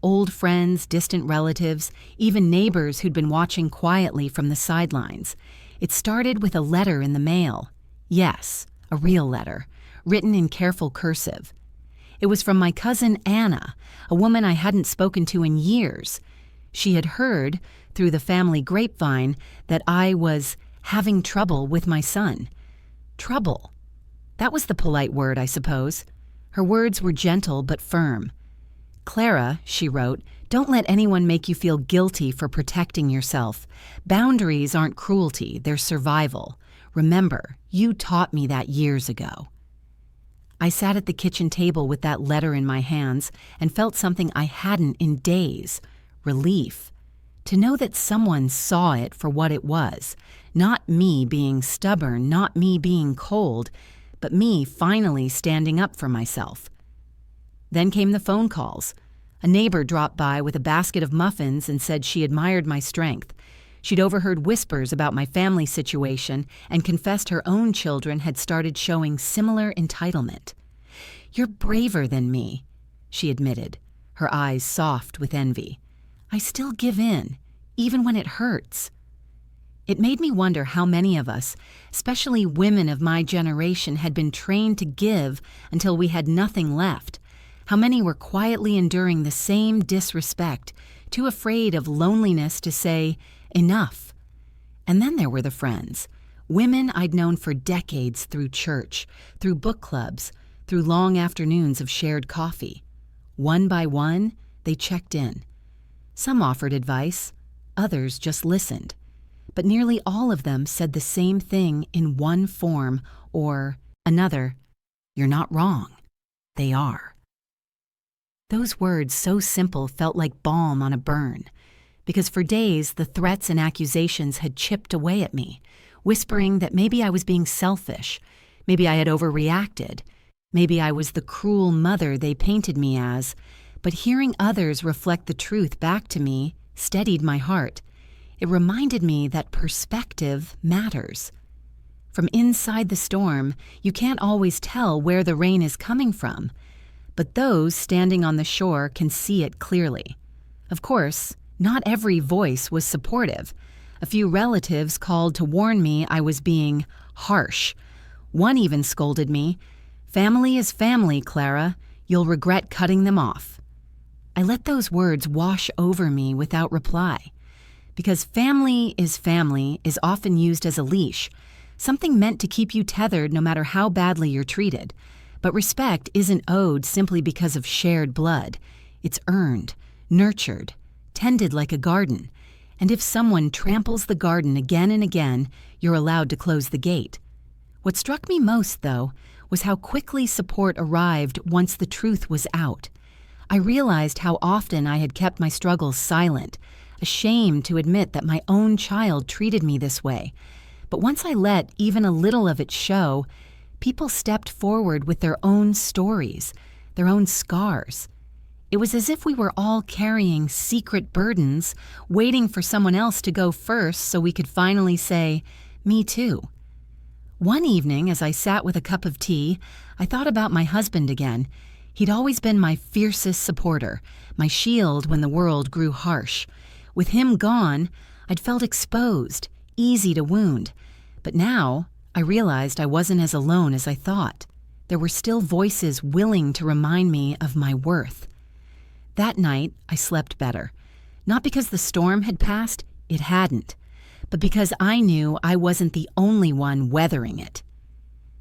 Old friends, distant relatives, even neighbors who'd been watching quietly from the sidelines. It started with a letter in the mail. Yes, a real letter, written in careful cursive. It was from my cousin Anna, a woman I hadn't spoken to in years. She had heard, through the family grapevine, that I was having trouble with my son. Trouble. That was the polite word, I suppose. Her words were gentle but firm. "Clara," she wrote, "don't let anyone make you feel guilty for protecting yourself. Boundaries aren't cruelty, they're survival. Remember, you taught me that years ago." I sat at the kitchen table with that letter in my hands and felt something I hadn't in days: relief. To know that someone saw it for what it was, not me being stubborn, not me being cold, but me finally standing up for myself. Then came the phone calls. A neighbor dropped by with a basket of muffins and said she admired my strength. She'd overheard whispers about my family situation and confessed her own children had started showing similar entitlement. "You're braver than me," she admitted, her eyes soft with envy. "I still give in, even when it hurts." It made me wonder how many of us, especially women of my generation, had been trained to give until we had nothing left. How many were quietly enduring the same disrespect, too afraid of loneliness to say, enough. And then there were the friends, women I'd known for decades through church, through book clubs, through long afternoons of shared coffee. One by one, they checked in. Some offered advice, others just listened. But nearly all of them said the same thing in one form or another: "You're not wrong. They are." Those words, so simple, felt like balm on a burn, because for days the threats and accusations had chipped away at me, whispering that maybe I was being selfish, maybe I had overreacted, maybe I was the cruel mother they painted me as. But hearing others reflect the truth back to me steadied my heart. It reminded me that perspective matters. From inside the storm, you can't always tell where the rain is coming from, but those standing on the shore can see it clearly. Of course, not every voice was supportive. A few relatives called to warn me I was being harsh. One even scolded me, "Family is family, Clara. You'll regret cutting them off." I let those words wash over me without reply, because family is often used as a leash, something meant to keep you tethered no matter how badly you're treated. But respect isn't owed simply because of shared blood. It's earned, nurtured, tended like a garden. And if someone tramples the garden again and again, you're allowed to close the gate. What struck me most, though, was how quickly support arrived once the truth was out. I realized how often I had kept my struggles silent, ashamed to admit that my own child treated me this way. But once I let even a little of it show, people stepped forward with their own stories, their own scars. It was as if we were all carrying secret burdens, waiting for someone else to go first so we could finally say, "Me too." One evening, as I sat with a cup of tea, I thought about my husband again. He'd always been my fiercest supporter, my shield when the world grew harsh. With him gone, I'd felt exposed, easy to wound. But now, I realized I wasn't as alone as I thought. There were still voices willing to remind me of my worth. That night, I slept better. Not because the storm had passed, it hadn't, but because I knew I wasn't the only one weathering it.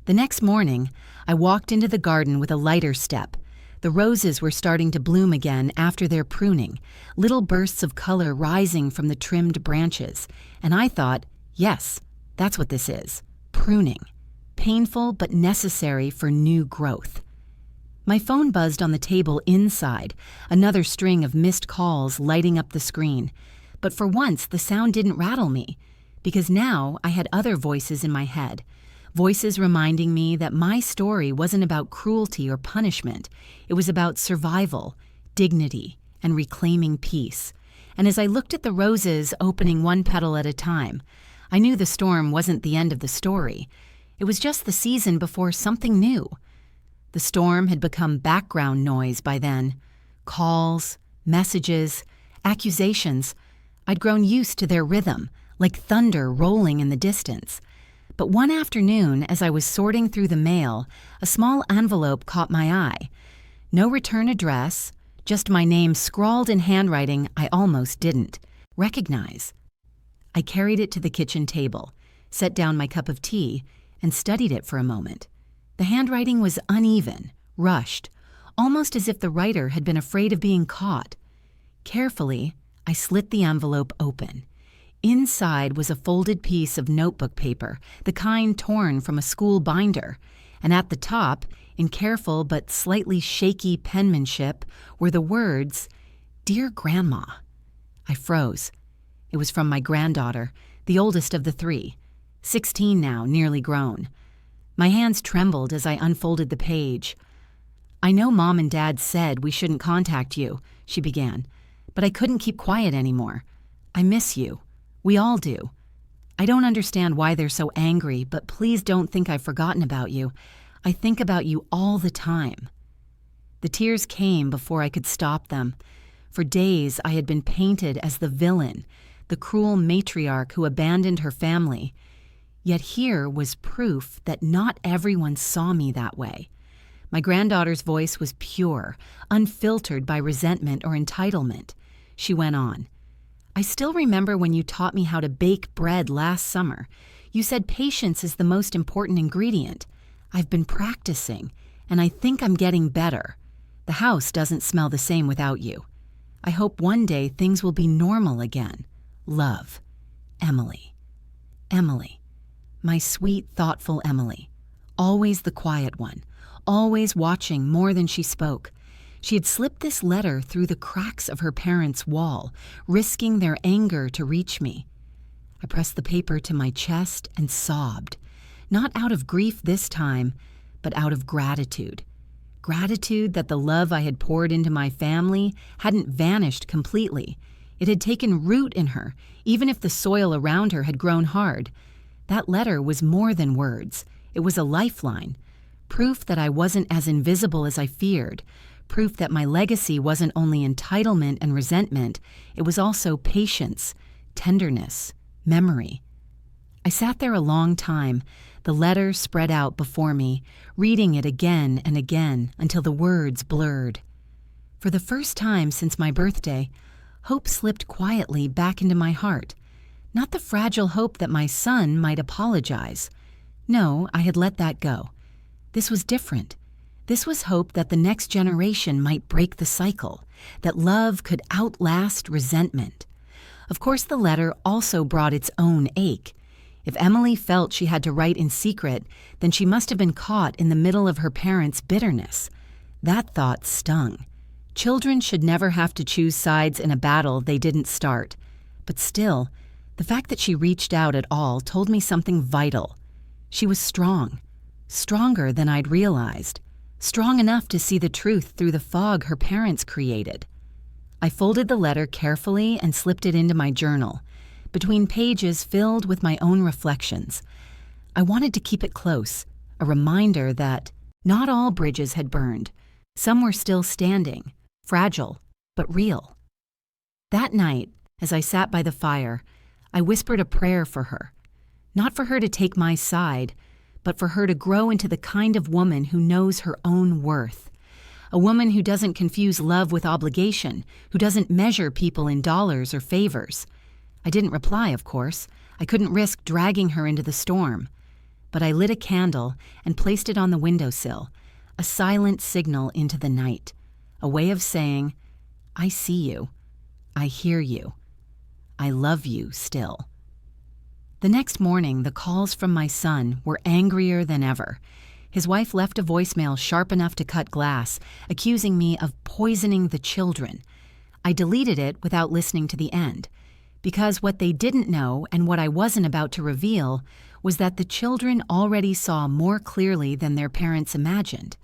The next morning, I walked into the garden with a lighter step. The roses were starting to bloom again after their pruning, little bursts of color rising from the trimmed branches, and I thought, yes, that's what this is, pruning, painful but necessary for new growth. My phone buzzed on the table inside, another string of missed calls lighting up the screen. But for once, the sound didn't rattle me, because now I had other voices in my head, voices reminding me that my story wasn't about cruelty or punishment. It was about survival, dignity, and reclaiming peace. And as I looked at the roses opening one petal at a time, I knew the storm wasn't the end of the story. It was just the season before something new. The storm had become background noise by then. Calls, messages, accusations. I'd grown used to their rhythm, like thunder rolling in the distance. But one afternoon, as I was sorting through the mail, a small envelope caught my eye. No return address, just my name scrawled in handwriting I almost didn't recognize. I carried it to the kitchen table, set down my cup of tea, and studied it for a moment. The handwriting was uneven, rushed, almost as if the writer had been afraid of being caught. Carefully, I slit the envelope open. Inside was a folded piece of notebook paper, the kind torn from a school binder, and at the top, in careful but slightly shaky penmanship, were the words, "Dear Grandma." I froze. It was from my granddaughter, the oldest of the three, 16 now, nearly grown. My hands trembled as I unfolded the page. "I know Mom and Dad said we shouldn't contact you," she began, "but I couldn't keep quiet anymore. I miss you. We all do. I don't understand why they're so angry, but please don't think I've forgotten about you. I think about you all the time." The tears came before I could stop them. For days I had been painted as the villain, the cruel matriarch who abandoned her family. Yet here was proof that not everyone saw me that way. My granddaughter's voice was pure, unfiltered by resentment or entitlement. She went on, "I still remember when you taught me how to bake bread last summer. You said patience is the most important ingredient. I've been practicing, and I think I'm getting better. The house doesn't smell the same without you. I hope one day things will be normal again. Love, Emily." Emily. My sweet, thoughtful Emily. Always the quiet one, always watching more than she spoke. She had slipped this letter through the cracks of her parents' wall, risking their anger to reach me. I pressed the paper to my chest and sobbed, not out of grief this time, but out of gratitude. Gratitude that the love I had poured into my family hadn't vanished completely. It had taken root in her, even if the soil around her had grown hard. That letter was more than words. It was a lifeline. Proof that I wasn't as invisible as I feared. Proof that my legacy wasn't only entitlement and resentment, it was also patience, tenderness, memory. I sat there a long time, the letter spread out before me, reading it again and again until the words blurred. For the first time since my birthday, hope slipped quietly back into my heart. Not the fragile hope that my son might apologize. No, I had let that go. This was different. This was hope that the next generation might break the cycle, that love could outlast resentment. Of course, the letter also brought its own ache. If Emily felt she had to write in secret, then she must have been caught in the middle of her parents' bitterness. That thought stung. Children should never have to choose sides in a battle they didn't start. But still, the fact that she reached out at all told me something vital. She was strong, stronger than I'd realized, strong enough to see the truth through the fog her parents created. I folded the letter carefully and slipped it into my journal, between pages filled with my own reflections. I wanted to keep it close, a reminder that not all bridges had burned. Some were still standing, fragile, but real. That night, as I sat by the fire, I whispered a prayer for her. Not for her to take my side, but for her to grow into the kind of woman who knows her own worth. A woman who doesn't confuse love with obligation, who doesn't measure people in dollars or favors. I didn't reply, of course. I couldn't risk dragging her into the storm. But I lit a candle and placed it on the windowsill, a silent signal into the night, a way of saying, "I see you. I hear you. I love you still." The next morning, the calls from my son were angrier than ever. His wife left a voicemail sharp enough to cut glass, accusing me of poisoning the children. I deleted it without listening to the end, because what they didn't know and what I wasn't about to reveal was that the children already saw more clearly than their parents imagined.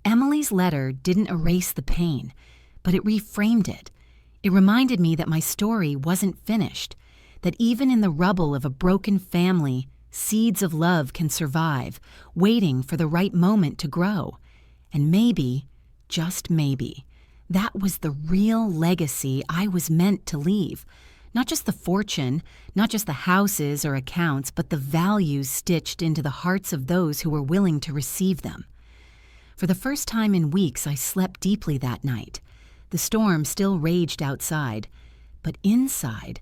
Emily's letter didn't erase the pain, but it reframed it. It reminded me that my story wasn't finished, that even in the rubble of a broken family, seeds of love can survive, waiting for the right moment to grow. And maybe, just maybe, that was the real legacy I was meant to leave. Not just the fortune, not just the houses or accounts, but the values stitched into the hearts of those who were willing to receive them. For the first time in weeks, I slept deeply that night. The storm still raged outside, but inside,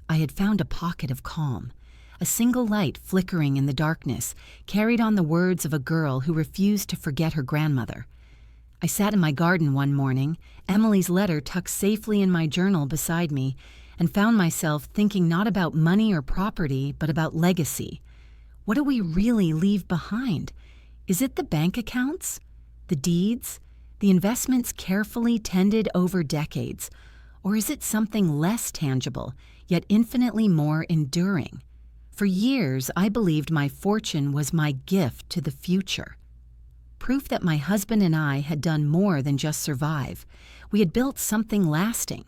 I had found a pocket of calm. A single light flickering in the darkness carried on the words of a girl who refused to forget her grandmother. I sat in my garden one morning, Emily's letter tucked safely in my journal beside me, and found myself thinking not about money or property, but about legacy. What do we really leave behind? Is it the bank accounts? The deeds? The investments carefully tended over decades? Or is it something less tangible, yet infinitely more enduring? For years, I believed my fortune was my gift to the future. Proof that my husband and I had done more than just survive. We had built something lasting.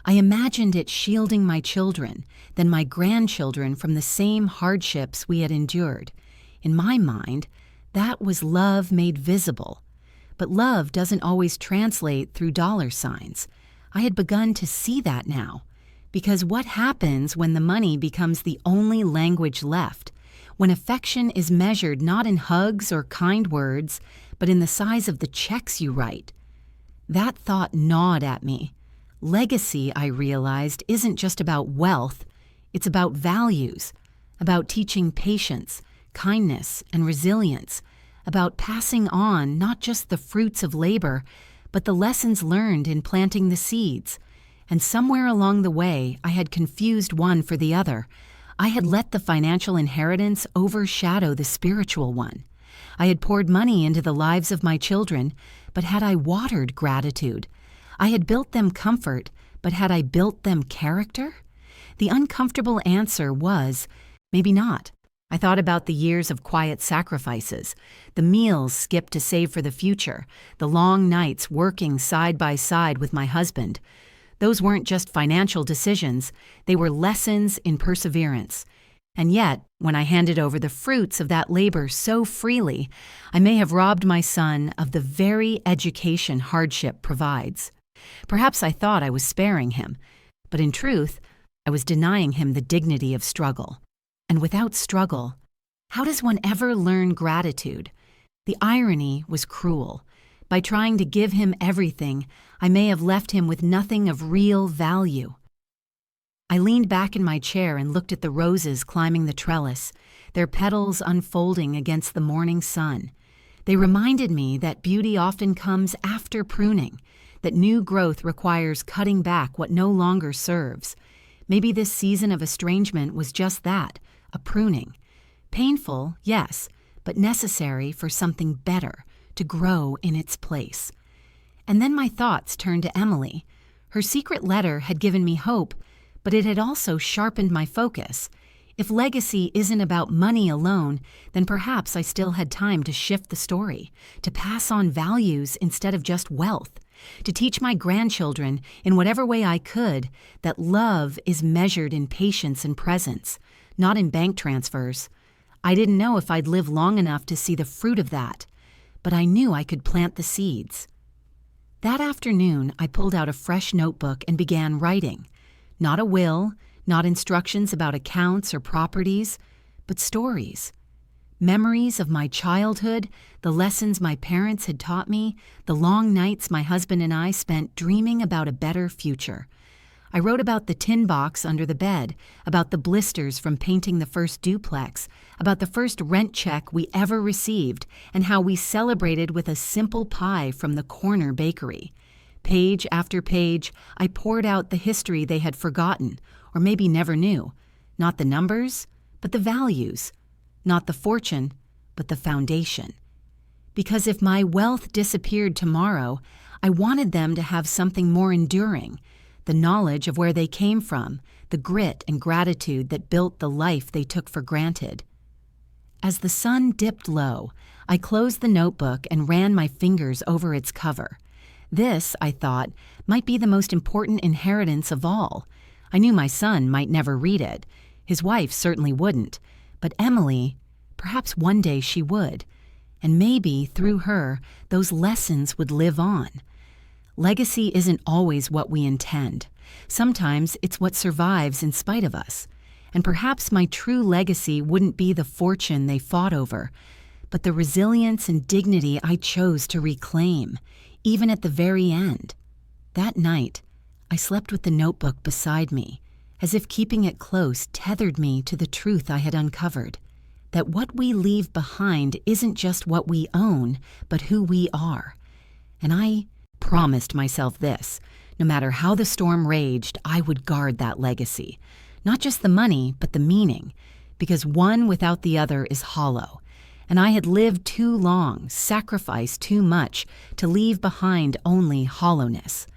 I imagined it shielding my children, then my grandchildren from the same hardships we had endured. In my mind, that was love made visible. But love doesn't always translate through dollar signs. I had begun to see that now. Because what happens when the money becomes the only language left? When affection is measured not in hugs or kind words, but in the size of the checks you write? That thought gnawed at me. Legacy, I realized, isn't just about wealth. It's about values, about teaching patience, kindness, and resilience, about passing on not just the fruits of labor, but the lessons learned in planting the seeds. And somewhere along the way, I had confused one for the other. I had let the financial inheritance overshadow the spiritual one. I had poured money into the lives of my children, but had I watered gratitude? I had built them comfort, but had I built them character? The uncomfortable answer was, maybe not. I thought about the years of quiet sacrifices, the meals skipped to save for the future, the long nights working side by side with my husband. Those weren't just financial decisions, they were lessons in perseverance. And yet, when I handed over the fruits of that labor so freely, I may have robbed my son of the very education hardship provides. Perhaps I thought I was sparing him, but in truth, I was denying him the dignity of struggle. And without struggle, how does one ever learn gratitude? The irony was cruel. By trying to give him everything, I may have left him with nothing of real value. I leaned back in my chair and looked at the roses climbing the trellis, their petals unfolding against the morning sun. They reminded me that beauty often comes after pruning, that new growth requires cutting back what no longer serves. Maybe this season of estrangement was just that, a pruning. Painful, yes, but necessary for something better, to grow in its place. And then my thoughts turned to Emily. Her secret letter had given me hope, but it had also sharpened my focus. If legacy isn't about money alone, then perhaps I still had time to shift the story, to pass on values instead of just wealth, to teach my grandchildren, in whatever way I could, that love is measured in patience and presence, not in bank transfers. I didn't know if I'd live long enough to see the fruit of that, but I knew I could plant the seeds. That afternoon, I pulled out a fresh notebook and began writing. Not a will, not instructions about accounts or properties, but stories. Memories of my childhood, the lessons my parents had taught me, the long nights my husband and I spent dreaming about a better future. I wrote about the tin box under the bed, about the blisters from painting the first duplex, about the first rent check we ever received, and how we celebrated with a simple pie from the corner bakery. Page after page, I poured out the history they had forgotten, or maybe never knew. Not the numbers, but the values, not the fortune, but the foundation. Because if my wealth disappeared tomorrow, I wanted them to have something more enduring, the knowledge of where they came from, the grit and gratitude that built the life they took for granted. As the sun dipped low, I closed the notebook and ran my fingers over its cover. This, I thought, might be the most important inheritance of all. I knew my son might never read it. His wife certainly wouldn't. But Emily, perhaps one day she would. And maybe, through her, those lessons would live on. Legacy isn't always what we intend. Sometimes it's what survives in spite of us. And perhaps my true legacy wouldn't be the fortune they fought over, but the resilience and dignity I chose to reclaim, even at the very end. That night, I slept with the notebook beside me, as if keeping it close tethered me to the truth I had uncovered, that what we leave behind isn't just what we own, but who we are. And I promised myself this: no matter how the storm raged, I would guard that legacy. Not just the money, but the meaning, because one without the other is hollow. And I had lived too long, sacrificed too much, to leave behind only hollowness.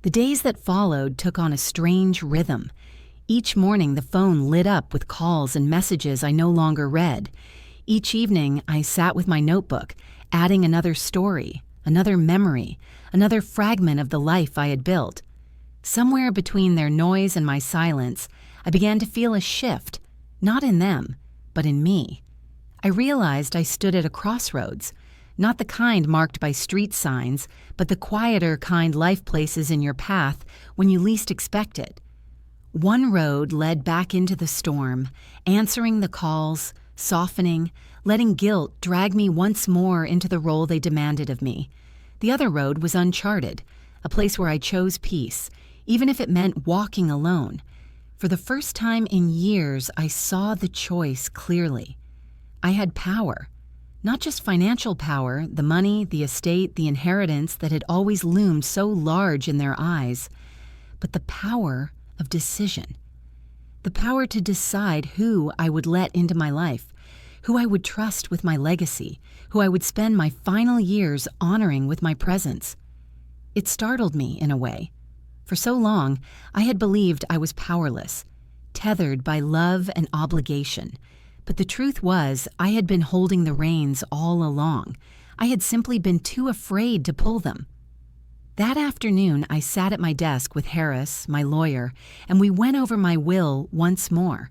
The days that followed took on a strange rhythm. Each morning the phone lit up with calls and messages I no longer read. Each evening I sat with my notebook, adding another story, another memory, another fragment of the life I had built. Somewhere between their noise and my silence, I began to feel a shift, not in them, but in me. I realized I stood at a crossroads, not the kind marked by street signs, but the quieter kind life places in your path when you least expect it. One road led back into the storm, answering the calls, softening, letting guilt drag me once more into the role they demanded of me. The other road was uncharted, a place where I chose peace, even if it meant walking alone. For the first time in years, I saw the choice clearly. I had power, not just financial power, the money, the estate, the inheritance that had always loomed so large in their eyes, but the power of decision. The power to decide who I would let into my life, who I would trust with my legacy, who I would spend my final years honoring with my presence. It startled me in a way. For so long, I had believed I was powerless, tethered by love and obligation. But the truth was, I had been holding the reins all along. I had simply been too afraid to pull them. That afternoon, I sat at my desk with Harris, my lawyer, and we went over my will once more.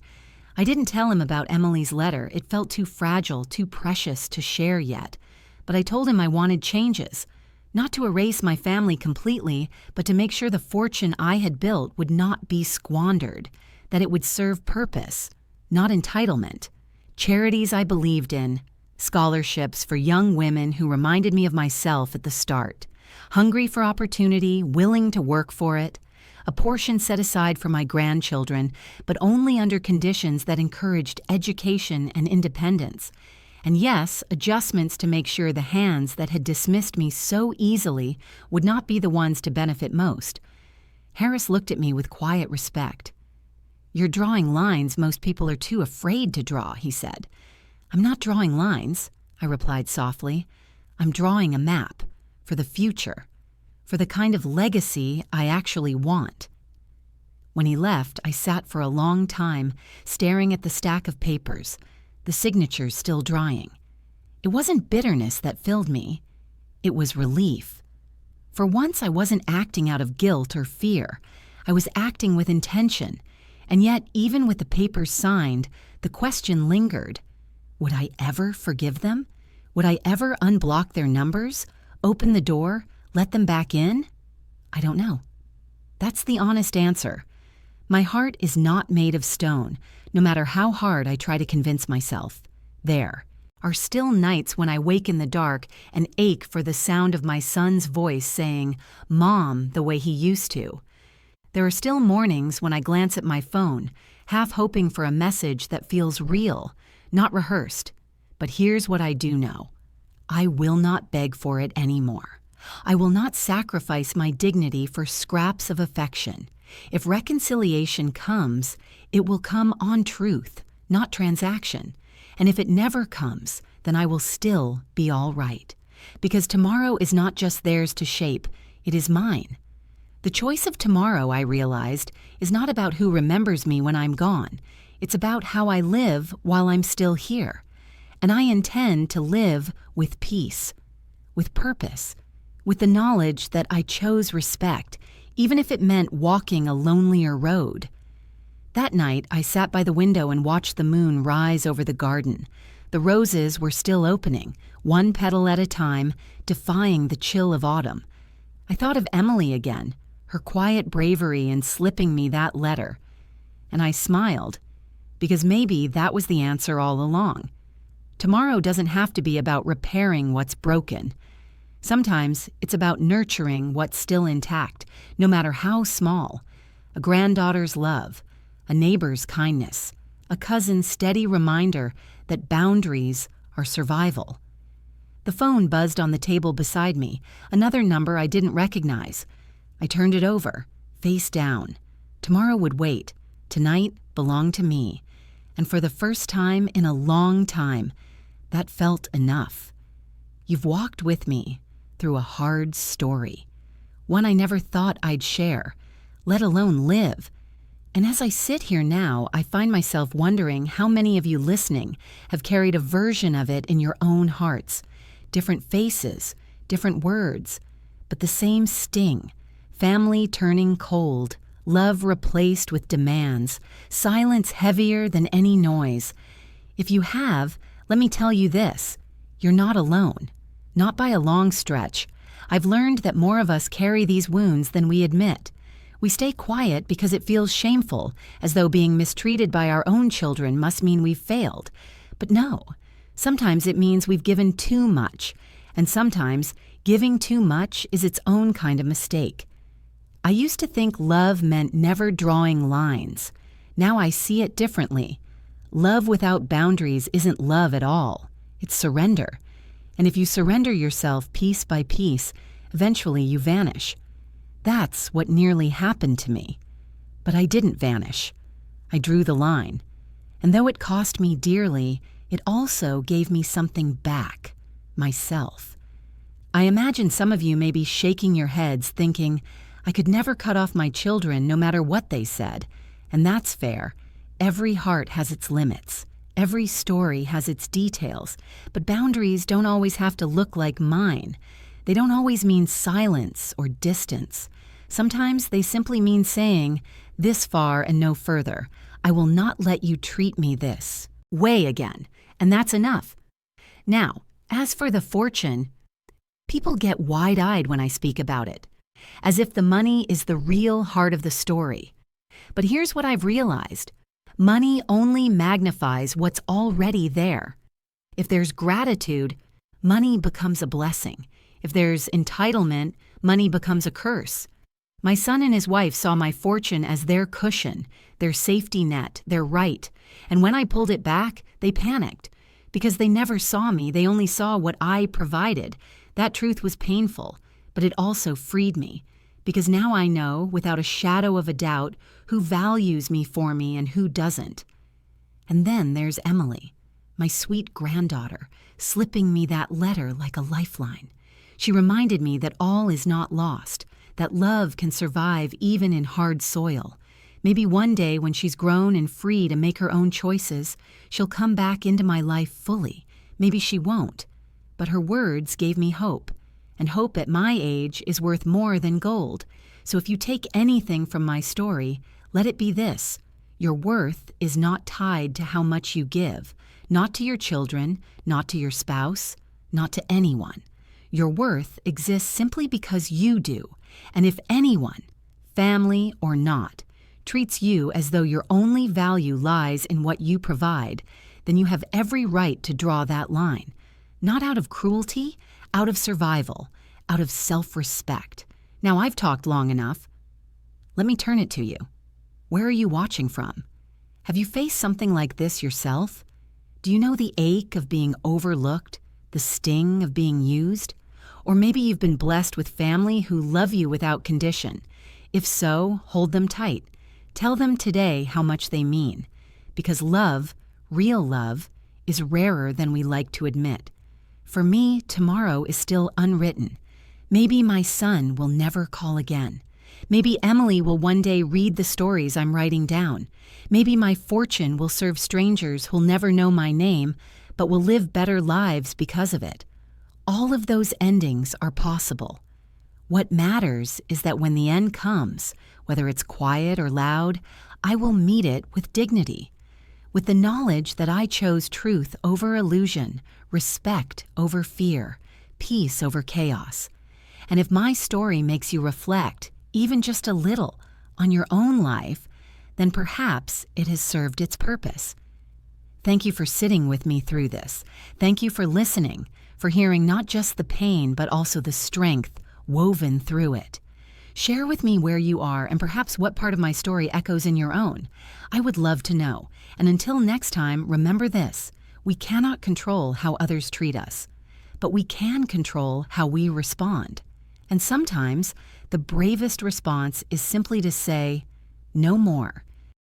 I didn't tell him about Emily's letter. It felt too fragile, too precious to share yet. But I told him I wanted changes. Not to erase my family completely, but to make sure the fortune I had built would not be squandered, that it would serve purpose, not entitlement. Charities I believed in, scholarships for young women who reminded me of myself at the start, hungry for opportunity, willing to work for it, a portion set aside for my grandchildren, but only under conditions that encouraged education and independence. And yes, adjustments to make sure the hands that had dismissed me so easily would not be the ones to benefit most. Harris looked at me with quiet respect. "You're drawing lines most people are too afraid to draw," he said. "I'm not drawing lines," I replied softly. "I'm drawing a map for the future, for the kind of legacy I actually want." When he left, I sat for a long time, staring at the stack of papers, the signatures still drying. It wasn't bitterness that filled me. It was relief. For once, I wasn't acting out of guilt or fear. I was acting with intention. And yet, even with the papers signed, the question lingered. Would I ever forgive them? Would I ever unblock their numbers, open the door, let them back in? I don't know. That's the honest answer. My heart is not made of stone, no matter how hard I try to convince myself. There are still nights when I wake in the dark and ache for the sound of my son's voice saying, "Mom," the way he used to. There are still mornings when I glance at my phone, half hoping for a message that feels real, not rehearsed. But here's what I do know. I will not beg for it anymore. I will not sacrifice my dignity for scraps of affection. If reconciliation comes, it will come on truth, not transaction. And if it never comes, then I will still be all right. Because tomorrow is not just theirs to shape, it is mine. The choice of tomorrow, I realized, is not about who remembers me when I'm gone. It's about how I live while I'm still here. And I intend to live with peace, with purpose, with the knowledge that I chose respect, even if it meant walking a lonelier road. That night, I sat by the window and watched the moon rise over the garden. The roses were still opening, one petal at a time, defying the chill of autumn. I thought of Emily again, her quiet bravery in slipping me that letter. And I smiled, because maybe that was the answer all along. Tomorrow doesn't have to be about repairing what's broken. Sometimes it's about nurturing what's still intact, no matter how small. A granddaughter's love, a neighbor's kindness, a cousin's steady reminder that boundaries are survival. The phone buzzed on the table beside me, another number I didn't recognize. I turned it over, face down. Tomorrow would wait. Tonight belonged to me. And for the first time in a long time, that felt enough. You've walked with me through a hard story, one I never thought I'd share, let alone live. And as I sit here now, I find myself wondering how many of you listening have carried a version of it in your own hearts. Different faces, different words, but the same sting. Family turning cold, love replaced with demands, silence heavier than any noise. If you have, let me tell you this, you're not alone. Not by a long stretch. I've learned that more of us carry these wounds than we admit. We stay quiet because it feels shameful, as though being mistreated by our own children must mean we've failed. But no, sometimes it means we've given too much, and sometimes giving too much is its own kind of mistake. I used to think love meant never drawing lines. Now I see it differently. Love without boundaries isn't love at all. It's surrender. And if you surrender yourself piece by piece, eventually you vanish. That's what nearly happened to me. But I didn't vanish. I drew the line. And though it cost me dearly, it also gave me something back, myself. I imagine some of you may be shaking your heads thinking, I could never cut off my children no matter what they said. And that's fair. Every heart has its limits. Every story has its details, but boundaries don't always have to look like mine. They don't always mean silence or distance. Sometimes they simply mean saying, this far and no further. I will not let you treat me this way again, and that's enough. Now, as for the fortune, people get wide-eyed when I speak about it, as if the money is the real heart of the story. But here's what I've realized. Money only magnifies what's already there. If there's gratitude, money becomes a blessing. If there's entitlement, money becomes a curse. My son and his wife saw my fortune as their cushion, their safety net, their right. And when I pulled it back, they panicked. Because they never saw me, they only saw what I provided. That truth was painful, but it also freed me. Because now I know, without a shadow of a doubt, who values me for me and who doesn't. And then there's Emily, my sweet granddaughter, slipping me that letter like a lifeline. She reminded me that all is not lost, that love can survive even in hard soil. Maybe one day when she's grown and free to make her own choices, she'll come back into my life fully. Maybe she won't. But her words gave me hope. And hope at my age is worth more than gold. So if you take anything from my story, let it be this. Your worth is not tied to how much you give, not to your children, not to your spouse, not to anyone. Your worth exists simply because you do. And if anyone, family or not, treats you as though your only value lies in what you provide, then you have every right to draw that line. Not out of cruelty, out of survival, out of self-respect. Now I've talked long enough. Let me turn it to you. Where are you watching from? Have you faced something like this yourself? Do you know the ache of being overlooked, the sting of being used? Or maybe you've been blessed with family who love you without condition. If so, hold them tight. Tell them today how much they mean. Because love real love, is rarer than we like to admit. For me, tomorrow is still unwritten. Maybe my son will never call again. Maybe Emily will one day read the stories I'm writing down. Maybe my fortune will serve strangers who'll never know my name, but will live better lives because of it. All of those endings are possible. What matters is that when the end comes, whether it's quiet or loud, I will meet it with dignity, with the knowledge that I chose truth over illusion, respect over fear, peace over chaos. And if my story makes you reflect, even just a little, on your own life, then perhaps it has served its purpose. Thank you for sitting with me through this. Thank you for listening, for hearing not just the pain, but also the strength woven through it. Share with me where you are and perhaps what part of my story echoes in your own. I would love to know. And until next time, remember this: we cannot control how others treat us, but we can control how we respond. And sometimes the bravest response is simply to say, no more.